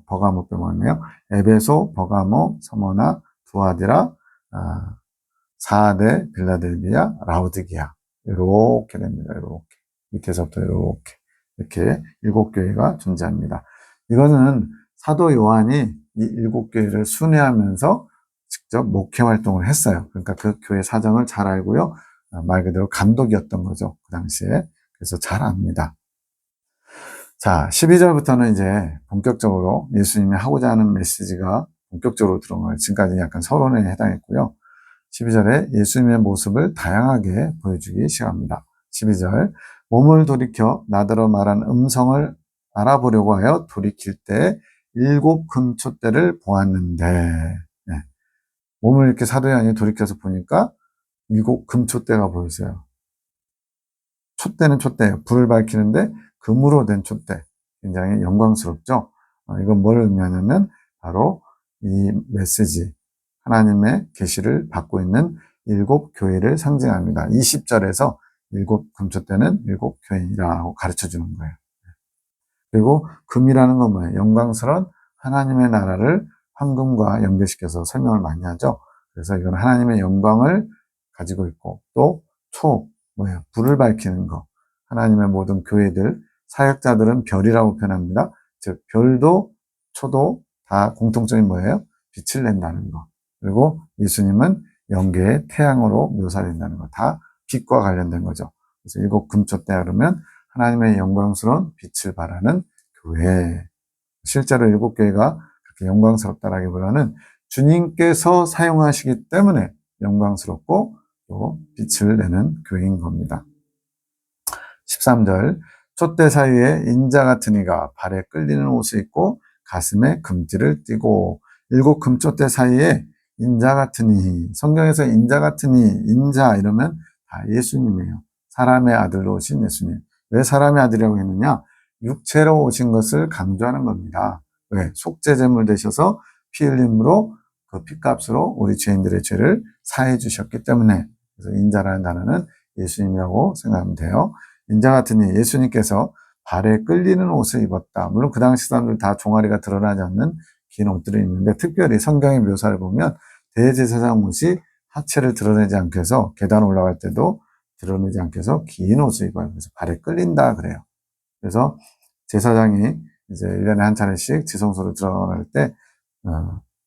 버가모 빼먹었네요. 에베소, 버가모, 서머나, 두아디라, 사데, 빌라델비아, 라오디게아 이렇게 됩니다. 이렇게 밑에서부터 이렇게 이렇게 7교회가 존재합니다. 이거는 사도 요한이 이 7교회를 순회하면서 직접 목회 활동을 했어요. 그러니까 그 교회 사정을 잘 알고요. 말 그대로 감독이었던 거죠. 그 당시에. 그래서 잘 압니다. 자, 12절부터는 이제 본격적으로 예수님이 하고자 하는 메시지가 본격적으로 들어가요. 지금까지 약간 서론에 해당했고요. 12절에 예수님의 모습을 다양하게 보여주기 시작합니다. 12절, 몸을 돌이켜 나더러 말한 음성을 알아보려고 하여 돌이킬 때 7 금촛대를 보았는데, 네. 몸을 이렇게 사도 요한이 돌이켜서 보니까 7 금촛대가 보였어요. 촛대는 촛대예요. 불을 밝히는데 금으로 된 촛대. 굉장히 영광스럽죠. 이건 뭘 의미하냐면 바로 이 메시지, 하나님의 계시를 받고 있는 7 교회를 상징합니다. 20절에서 7 금촛대는 7 교회라고 가르쳐 주는 거예요. 그리고 금이라는 건 뭐예요? 영광스러운 하나님의 나라를 황금과 연결시켜서 설명을 많이 하죠. 그래서 이건 하나님의 영광을 가지고 있고, 또 뭐예요? 불을 밝히는 거. 하나님의 모든 교회들, 사역자들은 별이라고 표현합니다. 즉, 별도 초도 다 공통점이 뭐예요? 빛을 낸다는 거. 그리고 예수님은 영계의 태양으로 묘사된다는 거. 다 빛과 관련된 거죠. 그래서 7 금촛대 그러면 하나님의 영광스러운 빛을 발하는 교회. 실제로 7 교회가 그렇게 영광스럽다라기보다는 주님께서 사용하시기 때문에 영광스럽고 또 빛을 내는 교회인 겁니다. 13절, 촛대 사이에 인자 같은 이가 발에 끌리는 옷을 입고 가슴에 금띠를 띠고, 7 금촛대 사이에 인자 같은 이, 성경에서 인자 같은 이, 인자 이러면 다 예수님이에요. 사람의 아들로 오신 예수님. 왜 사람의 아들이라고 했느냐? 육체로 오신 것을 강조하는 겁니다. 왜? 속죄제물 되셔서 피 흘림으로 그 피값으로 우리 죄인들의 죄를 사해 주셨기 때문에. 그래서 인자라는 단어는 예수님이라고 생각하면 돼요. 인자 같으니 예수님께서 발에 끌리는 옷을 입었다. 물론 그 당시 사람들 다 종아리가 드러나지 않는 긴 옷들이 있는데, 특별히 성경의 묘사를 보면 대제사장 옷이 하체를 드러내지 않게 해서 계단 올라갈 때도 드러내지 않게 해서 긴 옷을 입어요. 그래서 발에 끌린다 그래요. 그래서 제사장이 이제 1년에 한 차례씩 지성소로 들어갈 때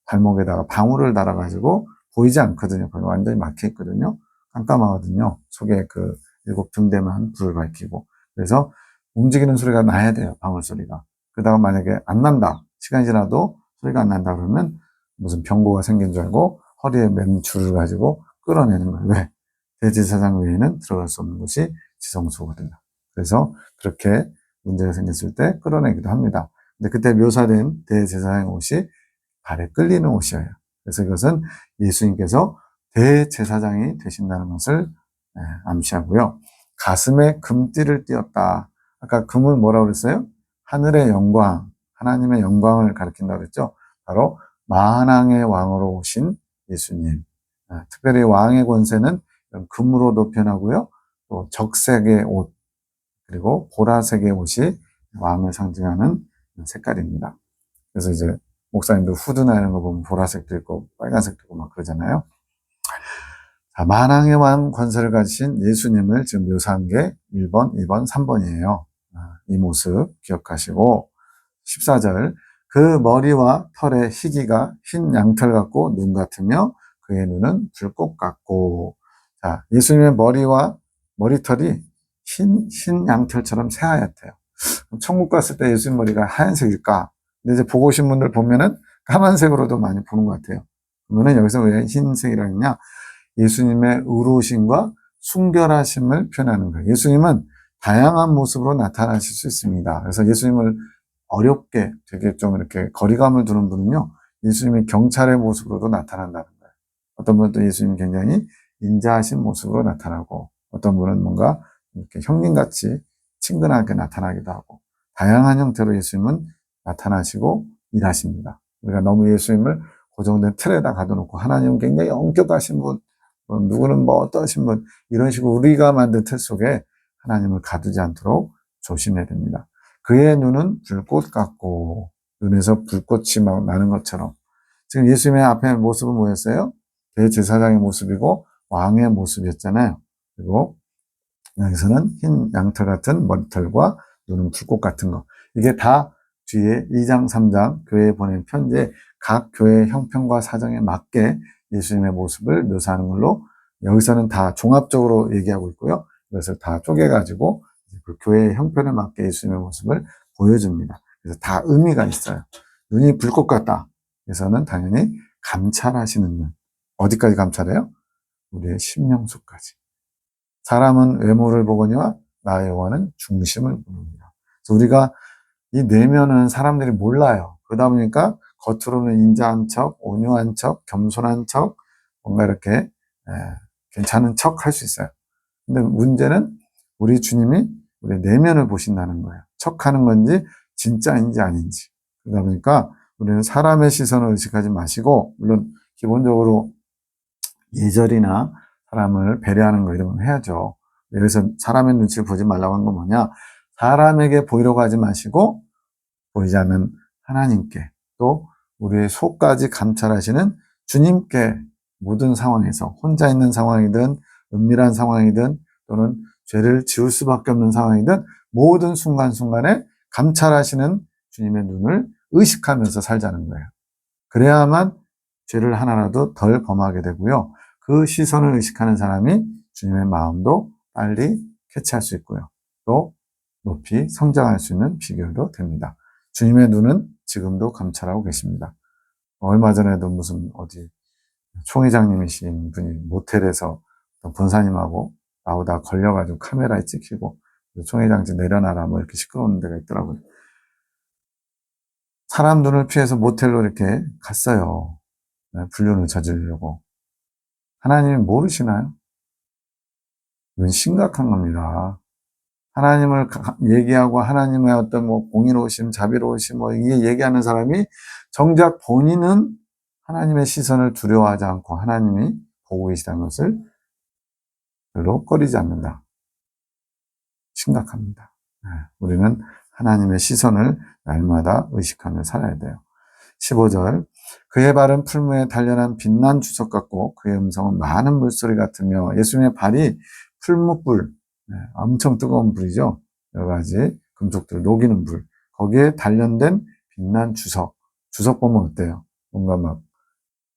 발목에다가 방울을 달아가지고 보이지 않거든요. 거기 완전히 막혀 있거든요. 깜깜하거든요. 속에 그 7 등대만 불을 밝히고. 그래서 움직이는 소리가 나야 돼요. 방울 소리가. 그러다가 만약에 안 난다. 시간이 지나도 소리가 안 난다 그러면 무슨 병고가 생긴 줄 알고 허리에 맨 줄을 가지고 끌어내는 거예요. 왜? 대제사장 외에는 들어갈 수 없는 곳이 지성소거든요. 그래서 그렇게 문제가 생겼을 때 끌어내기도 합니다. 근데 그때 묘사된 대제사장의 옷이 발에 끌리는 옷이에요. 그래서 이것은 예수님께서 대제사장이 되신다는 것을 암시하고요. 가슴에 금띠를 띄었다. 아까 금은 뭐라고 그랬어요? 하늘의 영광, 하나님의 영광을 가리킨다고 그랬죠. 바로 만왕의 왕으로 오신 예수님. 특별히 왕의 권세는 금으로도 표현하고요. 또 적색의 옷, 그리고 보라색의 옷이 왕을 상징하는 색깔입니다. 그래서 이제 목사님들 후드나 이런 거 보면 보라색도 있고 빨간색도 있고 막 그러잖아요. 자, 만왕의 왕 권세를 가지신 예수님을 지금 묘사한 게 1번, 2번, 3번이에요. 이 모습 기억하시고, 14절, 그 머리와 털의 희기가 흰 양털 같고 눈 같으며 그의 눈은 불꽃 같고. 자, 예수님의 머리와 머리털이 흰 양털처럼 새하얗대요. 천국 갔을 때 예수님 머리가 하얀색일까? 근데 이제 보고 오신 분들 보면은 까만색으로도 많이 보는 것 같아요. 그러면은 여기서 왜 흰색이라 했냐? 예수님의 의로우심과 순결하심을 표현하는 거예요. 예수님은 다양한 모습으로 나타나실 수 있습니다. 그래서 예수님을 어렵게 되게 좀 이렇게 거리감을 두는 분은요, 예수님이 경찰의 모습으로도 나타난다는 거예요. 어떤 분은 또 예수님 굉장히 인자하신 모습으로 나타나고, 어떤 분은 뭔가 이렇게 형님같이 친근하게 나타나기도 하고, 다양한 형태로 예수님은 나타나시고 일하십니다. 우리가 너무 예수님을 고정된 틀에다 가둬놓고 하나님은 굉장히 엄격하신 분, 누구는 뭐 어떠신 분, 이런 식으로 우리가 만든 틀 속에 하나님을 가두지 않도록 조심해야 됩니다. 그의 눈은 불꽃 같고, 눈에서 불꽃이 막 나는 것처럼. 지금 예수님의 앞에 모습은 뭐였어요? 대제사장의 모습이고 왕의 모습이었잖아요. 그리고 여기서는 흰 양털 같은 머리털과 눈은 불꽃 같은 거. 이게 다 뒤에 2장, 3장 교회에 보낸 편지에 각 교회의 형편과 사정에 맞게 예수님의 모습을 묘사하는 걸로 여기서는 다 종합적으로 얘기하고 있고요. 이것을 다 쪼개가지고 그 교회의 형편에 맞게 예수님의 모습을 보여줍니다. 그래서 다 의미가 있어요. 눈이 불꽃 같다. 그래서는 당연히 감찰하시는 눈. 어디까지 감찰해요? 우리의 심령수까지. 사람은 외모를 보거니와 나의 영혼은 중심을 보느니라. 그래서 우리가 이 내면은 사람들이 몰라요. 그러다 보니까 겉으로는 인자한 척, 온유한 척, 겸손한 척, 뭔가 이렇게 괜찮은 척 할 수 있어요. 근데 문제는 우리 주님이 우리 내면을 보신다는 거예요. 척하는 건지 진짜인지 아닌지. 그러다 보니까 우리는 사람의 시선을 의식하지 마시고, 물론 기본적으로 예절이나 사람을 배려하는 거 이런 건 해야죠. 여기서 사람의 눈치를 보지 말라고 한 건 뭐냐? 사람에게 보이려고 하지 마시고 보이지 않는 하나님께, 또 우리의 속까지 감찰하시는 주님께 모든 상황에서, 혼자 있는 상황이든 은밀한 상황이든 또는 죄를 지을 수밖에 없는 상황이든 모든 순간순간에 감찰하시는 주님의 눈을 의식하면서 살자는 거예요. 그래야만 죄를 하나라도 덜 범하게 되고요. 그 시선을 의식하는 사람이 주님의 마음도 빨리 캐치할 수 있고요. 또 높이 성장할 수 있는 비결도 됩니다. 주님의 눈은 지금도 감찰하고 계십니다. 얼마 전에도 무슨 어디 총회장님이신 분이 모텔에서 권사님하고 나오다 걸려가지고 카메라에 찍히고 총회장님 내려놔라 뭐 이렇게 시끄러운 데가 있더라고요. 사람 눈을 피해서 모텔로 이렇게 갔어요. 불륜을 저지르려고. 하나님이 모르시나요? 이건 심각한 겁니다. 하나님을 얘기하고 하나님의 어떤 뭐 공의로우심, 자비로우심 뭐 이게 얘기하는 사람이 정작 본인은 하나님의 시선을 두려워하지 않고 하나님이 보고 계시다는 것을 별로 꺼리지 않는다. 심각합니다. 우리는 하나님의 시선을 날마다 의식하며 살아야 돼요. 15절, 그의 발은 풀무에 단련한 빛난 주석 같고 그의 음성은 많은 물소리 같으며, 예수님의 발이 풀무불, 엄청 뜨거운 불이죠. 여러 가지 금속들을 녹이는 불, 거기에 단련된 빛난 주석. 주석 보면 어때요? 뭔가 막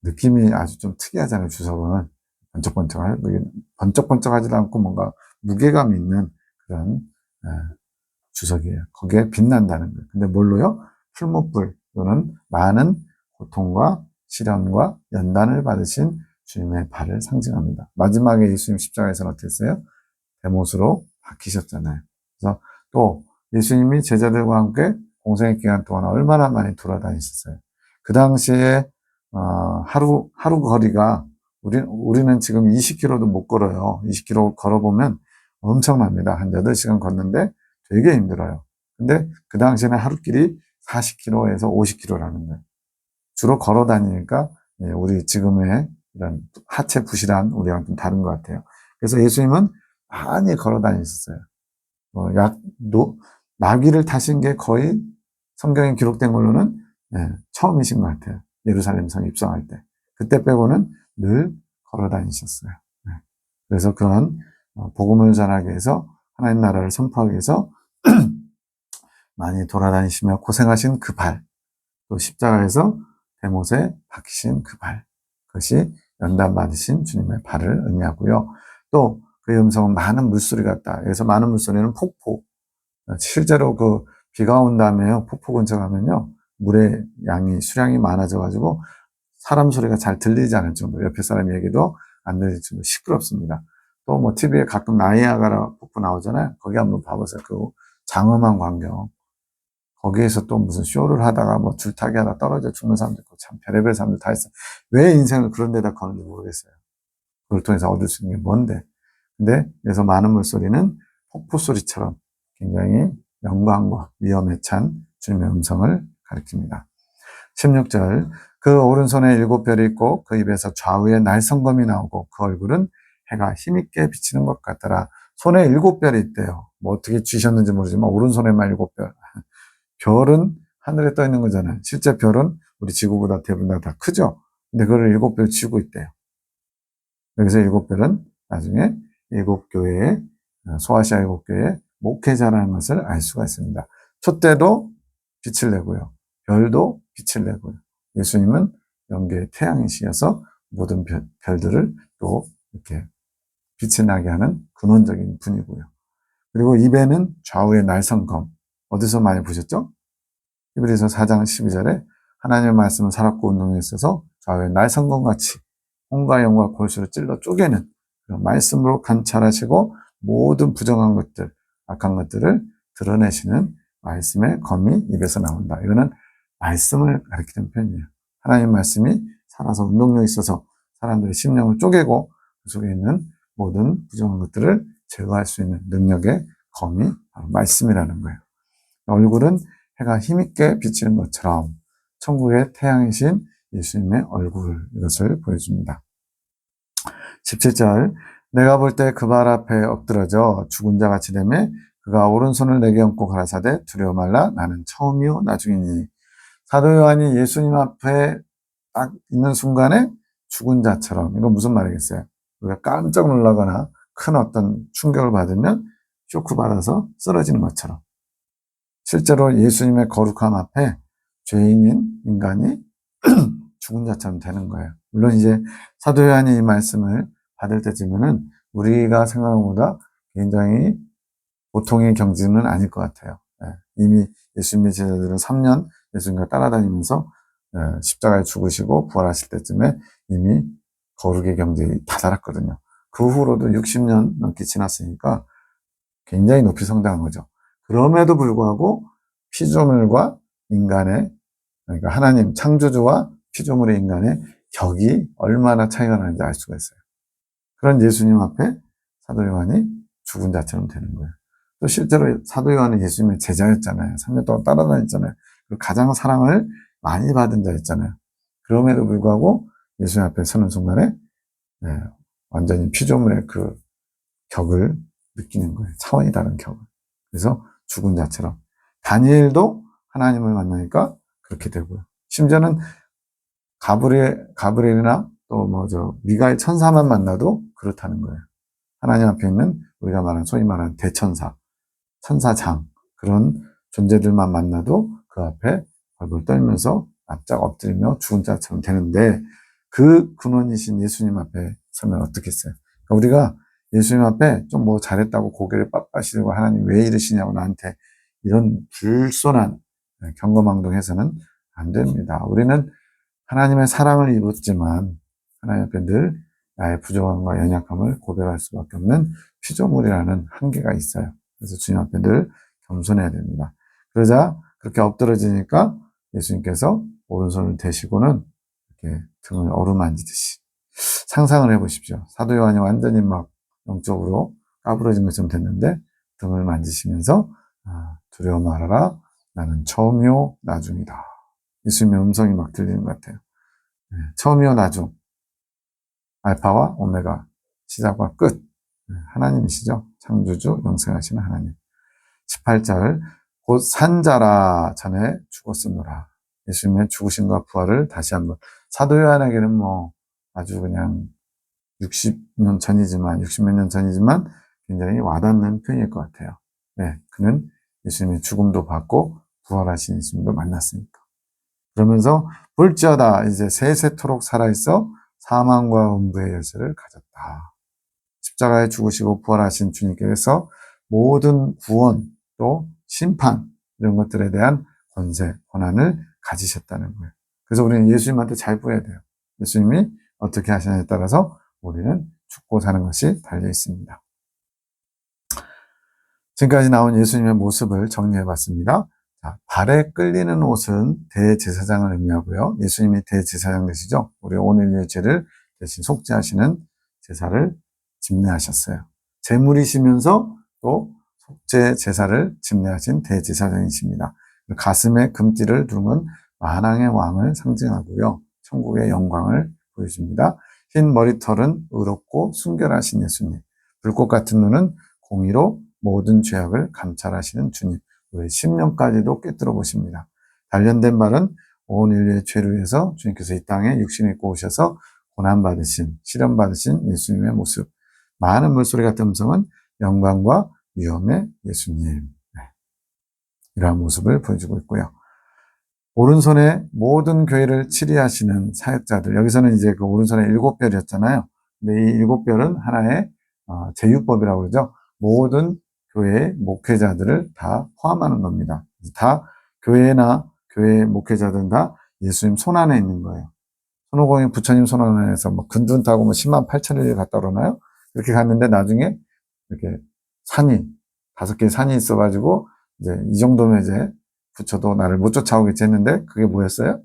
느낌이 아주 좀 특이하잖아요. 주석은 번쩍번쩍하지도 않고 뭔가 무게감 있는 그런 주석이에요. 거기에 빛난다는 거예요. 근데 뭘로요? 풀무불 또는 많은 고통과 시련과 연단을 받으신 주님의 발을 상징합니다. 마지막에 예수님 십자가에서는 어땠어요? 대못으로 박히셨잖아요. 그래서 또 예수님이 제자들과 함께 공생의 기간 동안 얼마나 많이 돌아다니셨어요. 그 당시에 하루 거리가 우리는 지금 20km도 못 걸어요. 20km 걸어보면 엄청납니다. 한 8시간 걷는데 되게 힘들어요. 근데 그 당시에는 하루길이 40km에서 50km라는 거예요. 주로 걸어 다니니까 우리 지금의 이런 하체 부실한 우리랑 좀 다른 것 같아요. 그래서 예수님은 많이 걸어 다니셨어요. 나귀를 타신 게 거의 성경에 기록된 걸로는 처음이신 것 같아요. 예루살렘 성 입성할 때. 그때 빼고는 늘 걸어 다니셨어요. 그래서 그런 복음을 전하기 위해서, 하나님 나라를 선포하기 위해서 많이 돌아다니시며 고생하신 그 발, 또 십자가에서 대못에 박히신 그 발, 그것이 연단받으신 주님의 발을 의미하고요. 또 그의 음성은 많은 물소리 같다. 여기서 많은 물소리는 폭포. 실제로 그 비가 온 다음에요, 폭포 근처 가면요, 물의 수량이 많아져가지고 사람 소리가 잘 들리지 않을 정도, 옆에 사람 얘기도 안 들릴 정도 시끄럽습니다. 또 뭐 TV에 가끔 나이아가라 폭포 나오잖아요. 거기 한번 봐보세요. 그 장엄한 광경. 거기에서 또 무슨 쇼를 하다가 뭐 줄타기 하다 떨어져 죽는 사람도 있고, 참 별의별 사람들 다 있어요. 왜 인생을 그런 데다 거는지 모르겠어요. 그걸 통해서 얻을 수 있는 게 뭔데. 근데 여기서 많은 물소리는 폭포 소리처럼 굉장히 영광과 위험에 찬 주님의 음성을 가리킵니다. 16절, 그 오른손에 7별이 있고 그 입에서 좌우에 날성검이 나오고 그 얼굴은 해가 힘있게 비치는 것 같더라. 손에 7별이 있대요. 뭐 어떻게 쥐셨는지 모르지만 오른손에만 7별. 별은 하늘에 떠 있는 거잖아요. 실제 별은 우리 지구보다 대부분 다 크죠. 근데 그걸 7별 쥐고 있대요. 여기서 7별은 나중에 7교회에, 소아시아 7교회에 목회자라는 것을 알 수가 있습니다. 촛대도 빛을 내고요. 별도 빛을 내고요. 예수님은 영계의 태양이시여서 모든 별들을 또 이렇게 빛이 나게 하는 근원적인 분이고요. 그리고 입에는 좌우의 날성검. 어디서 많이 보셨죠? 히브리서 4장 12절에 하나님의 말씀은 살았고 운동에 있어서 좌우의 날성검같이 혼과 영과 골수를 찔러 쪼개는 그런 말씀으로 관찰하시고 모든 부정한 것들, 악한 것들을 드러내시는 말씀의 검이 입에서 나온다. 이거는 말씀을 가리키는 표현이에요. 하나님의 말씀이 살아서 운동력이 있어서 사람들의 심령을 쪼개고 그 속에 있는 모든 부정한 것들을 제거할 수 있는 능력의 검이 바로 말씀이라는 거예요. 얼굴은 해가 힘있게 비치는 것처럼 천국의 태양이신 예수님의 얼굴, 이것을 보여줍니다. 17절, 내가 볼 때 그 발 앞에 엎드러져 죽은 자 같이 되매 그가 오른손을 내게 얹고 가라사대 두려워 말라 나는 처음이요 나중이니. 사도 요한이 예수님 앞에 딱 있는 순간에 죽은 자처럼, 이건 무슨 말이겠어요? 우리가 깜짝 놀라거나 큰 어떤 충격을 받으면 쇼크 받아서 쓰러지는 것처럼 실제로 예수님의 거룩함 앞에 죄인인 인간이 죽은 자처럼 되는 거예요. 물론 이제 사도 요한이 이 말씀을 받을 때쯤에는 우리가 생각한 것보다 굉장히 보통의 경지는 아닐 것 같아요. 이미 예수님의 제자들은 3년 예수님과 따라다니면서 십자가에 죽으시고 부활하실 때쯤에 이미 거룩의 경지에 다다랐거든요. 그 후로도 60년 넘게 지났으니까 굉장히 높이 성장한 거죠. 그럼에도 불구하고 피조물과 인간의, 그러니까 하나님 창조주와 피조물의 인간의 격이 얼마나 차이가 나는지 알 수가 있어요. 그런 예수님 앞에 사도 요한이 죽은 자처럼 되는 거예요. 또 실제로 사도 요한은 예수님의 제자였잖아요. 3년 동안 따라다녔잖아요. 그리고 가장 사랑을 많이 받은 자였잖아요. 그럼에도 불구하고 예수님 앞에 서는 순간에 완전히 피조물의 그 격을 느끼는 거예요. 차원이 다른 격을. 그래서 죽은 자처럼. 다니엘도 하나님을 만나니까 그렇게 되고요. 심지어는 가브리엘이나 또 미가엘 천사만 만나도 그렇다는 거예요. 하나님 앞에 있는 우리가 말하는 소위 말하는 대천사, 천사장, 그런 존재들만 만나도 그 앞에 벌벌 떨면서 납작 엎드리며 죽은 자처럼 되는데 그 근원이신 예수님 앞에 서면 어떻겠어요? 그러니까 우리가 예수님 앞에 좀 잘했다고 고개를 빳빳이 들고 하나님 왜 이러시냐고 나한테 이런 불손한 경거망동해서는 안 됩니다. 우리는 하나님의 사랑을 입었지만 하나님 앞에 늘 나의 부족함과 연약함을 고백할 수밖에 없는 피조물이라는 한계가 있어요. 그래서 주님 앞에 늘 겸손해야 됩니다. 그러자 그렇게 엎드러지니까 예수님께서 오른손을 대시고는 이렇게 등을 어루만지듯이 상상을 해보십시오. 사도 요한이 완전히 막 영적으로 까부러진 것처럼 됐는데 등을 만지시면서 두려워 말아라 나는 처음이요 나중이다. 예수님의 음성이 막 들리는 것 같아요. 처음이요 나중, 알파와 오메가, 시작과 끝. 하나님이시죠. 창조주 영생하시는 하나님. 18절, 곧 산자라 전에 죽었으노라. 예수님의 죽으심과 부활을 다시 한번. 사도 요한에게는 아주 그냥 60년 전이지만, 60몇 년 전이지만 굉장히 와닿는 표현일 것 같아요. 그는 예수님의 죽음도 받고 부활하신 예수님도 만났으니까. 그러면서 볼지어다 이제 세세토록 살아있어 사망과 음부의 열쇠를 가졌다. 십자가에 죽으시고 부활하신 주님께서 모든 구원 또 심판 이런 것들에 대한 권세, 권한을 가지셨다는 거예요. 그래서 우리는 예수님한테 잘 보여야 돼요. 예수님이 어떻게 하시냐에 따라서 우리는 죽고 사는 것이 달려 있습니다. 지금까지 나온 예수님의 모습을 정리해봤습니다. 발에 끌리는 옷은 대제사장을 의미하고요. 예수님이 대제사장 되시죠. 우리 오늘의 죄를 대신 속죄하시는 제사를 집례하셨어요. 제물이시면서 또 속죄 제사를 집례하신 대제사장이십니다. 가슴에 금띠를 두른 만왕의 왕을 상징하고요. 천국의 영광을 보여줍니다. 흰 머리털은 의롭고 순결하신 예수님. 불꽃 같은 눈은 공의로 모든 죄악을 감찰하시는 주님. 우리 심령까지도 꿰뚫어 보십니다. 단련된 말은 온 인류의 죄를 위해서 주님께서 이 땅에 육신을 입고 오셔서 고난받으신, 시련받으신 예수님의 모습. 많은 물소리 같은 음성은 영광과 위엄의 예수님. 네. 이러한 모습을 보여주고 있고요. 오른손에 모든 교회를 치리하시는 사역자들. 여기서는 이제 그 오른손에 7별이었잖아요. 근데 이 7별은 하나의 제유법이라고 그러죠. 모든 교회의 목회자들을 다 포함하는 겁니다. 다 교회나 교회 목회자들은 다 예수님 손 안에 있는 거예요. 손오공이 부처님 손 안에서 뭐 근둔 타고 뭐 10만 8천일 갔다 그러나요? 이렇게 갔는데 나중에 이렇게 산이 5개의 산이 있어가지고 이제 이 정도면 이제 부처도 나를 못 쫓아오겠지 했는데 그게 뭐였어요?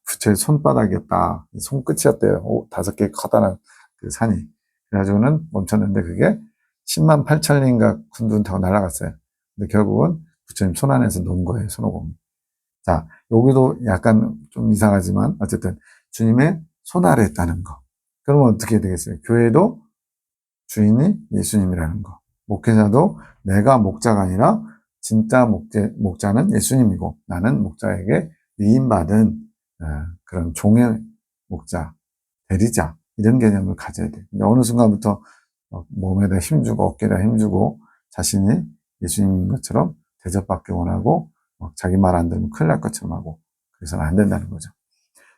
부처의 손바닥이었다. 손끝이었대요. 5개 커다란 그 산이. 그래가지고는 멈췄는데 그게 10만 8천리인가 군둔 타고 날아갔어요. 근데 결국은 부처님 손 안에서 논 거예요, 손오공이. 자, 여기도 약간 좀 이상하지만 어쨌든 주님의 손 아래 있다는 거. 그러면 어떻게 되겠어요? 교회도 주인이 예수님이라는 거. 목회자도 내가 목자가 아니라 진짜 목자는 예수님이고 나는 목자에게 위임받은 그런 종의 목자, 대리자 이런 개념을 가져야 돼요. 근데 어느 순간부터 몸에다 힘주고 어깨에다 힘주고 자신이 예수님인 것처럼 대접받기 원하고 자기 말 안 들으면 큰일 날 것처럼 하고 그래서는 안 된다는 거죠.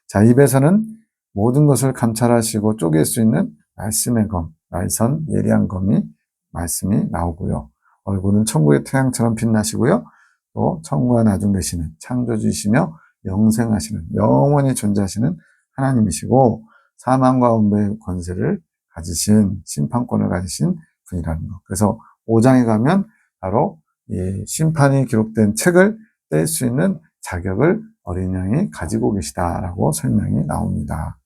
자, 입에서는 모든 것을 감찰하시고 쪼갤 수 있는 말씀의 검, 날선 예리한 검이 말씀이 나오고요. 얼굴은 천국의 태양처럼 빛나시고요. 또 천국과 나중 되시는 창조주이시며 영생하시는 영원히 존재하시는 하나님이시고 사망과 음배의 권세를 가지신 심판권을 가지신 분이라는 것. 그래서 5장에 가면 바로 이 심판이 기록된 책을 뗄 수 있는 자격을 어린 양이 가지고 계시다라고 설명이 나옵니다.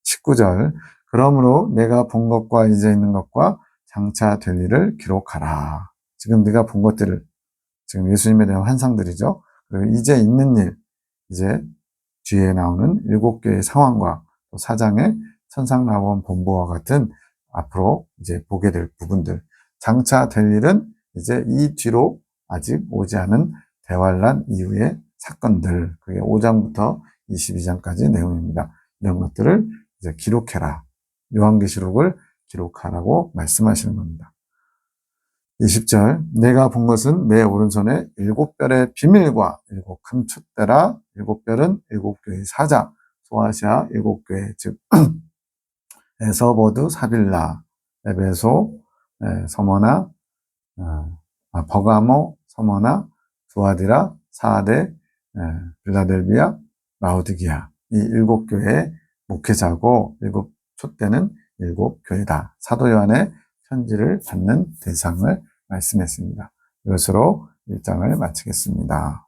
19절 그러므로 내가 본 것과 이제 있는 것과 장차 될 일을 기록하라. 지금 네가 본 것들을 지금 예수님에 대한 환상들이죠. 그리고 이제 있는 일, 이제 뒤에 나오는 7개의 상황과 또 4장의 천상낙원 본보와 같은 앞으로 이제 보게 될 부분들. 장차 될 일은 이제 이 뒤로 아직 오지 않은 대환란 이후의 사건들. 그게 5장부터 22장까지 내용입니다. 이런 것들을 이제 기록해라. 요한계시록을 기록하라고 말씀하시는 겁니다. 20절 내가 본 것은 내 오른손에 7별의 비밀과 7큰 촛대라. 7별은 7교의 사자, 소아시아 7교회 즉 에서보드, 사빌라, 에베소, 서머나, 버가모, 서머나, 두아디라, 사데, 빌라델비아, 라오디기아 이 7교회의 목회자고 7촛대는 7교회다. 사도 요한의 편지를 받는 대상을 말씀했습니다. 이것으로 1장을 마치겠습니다.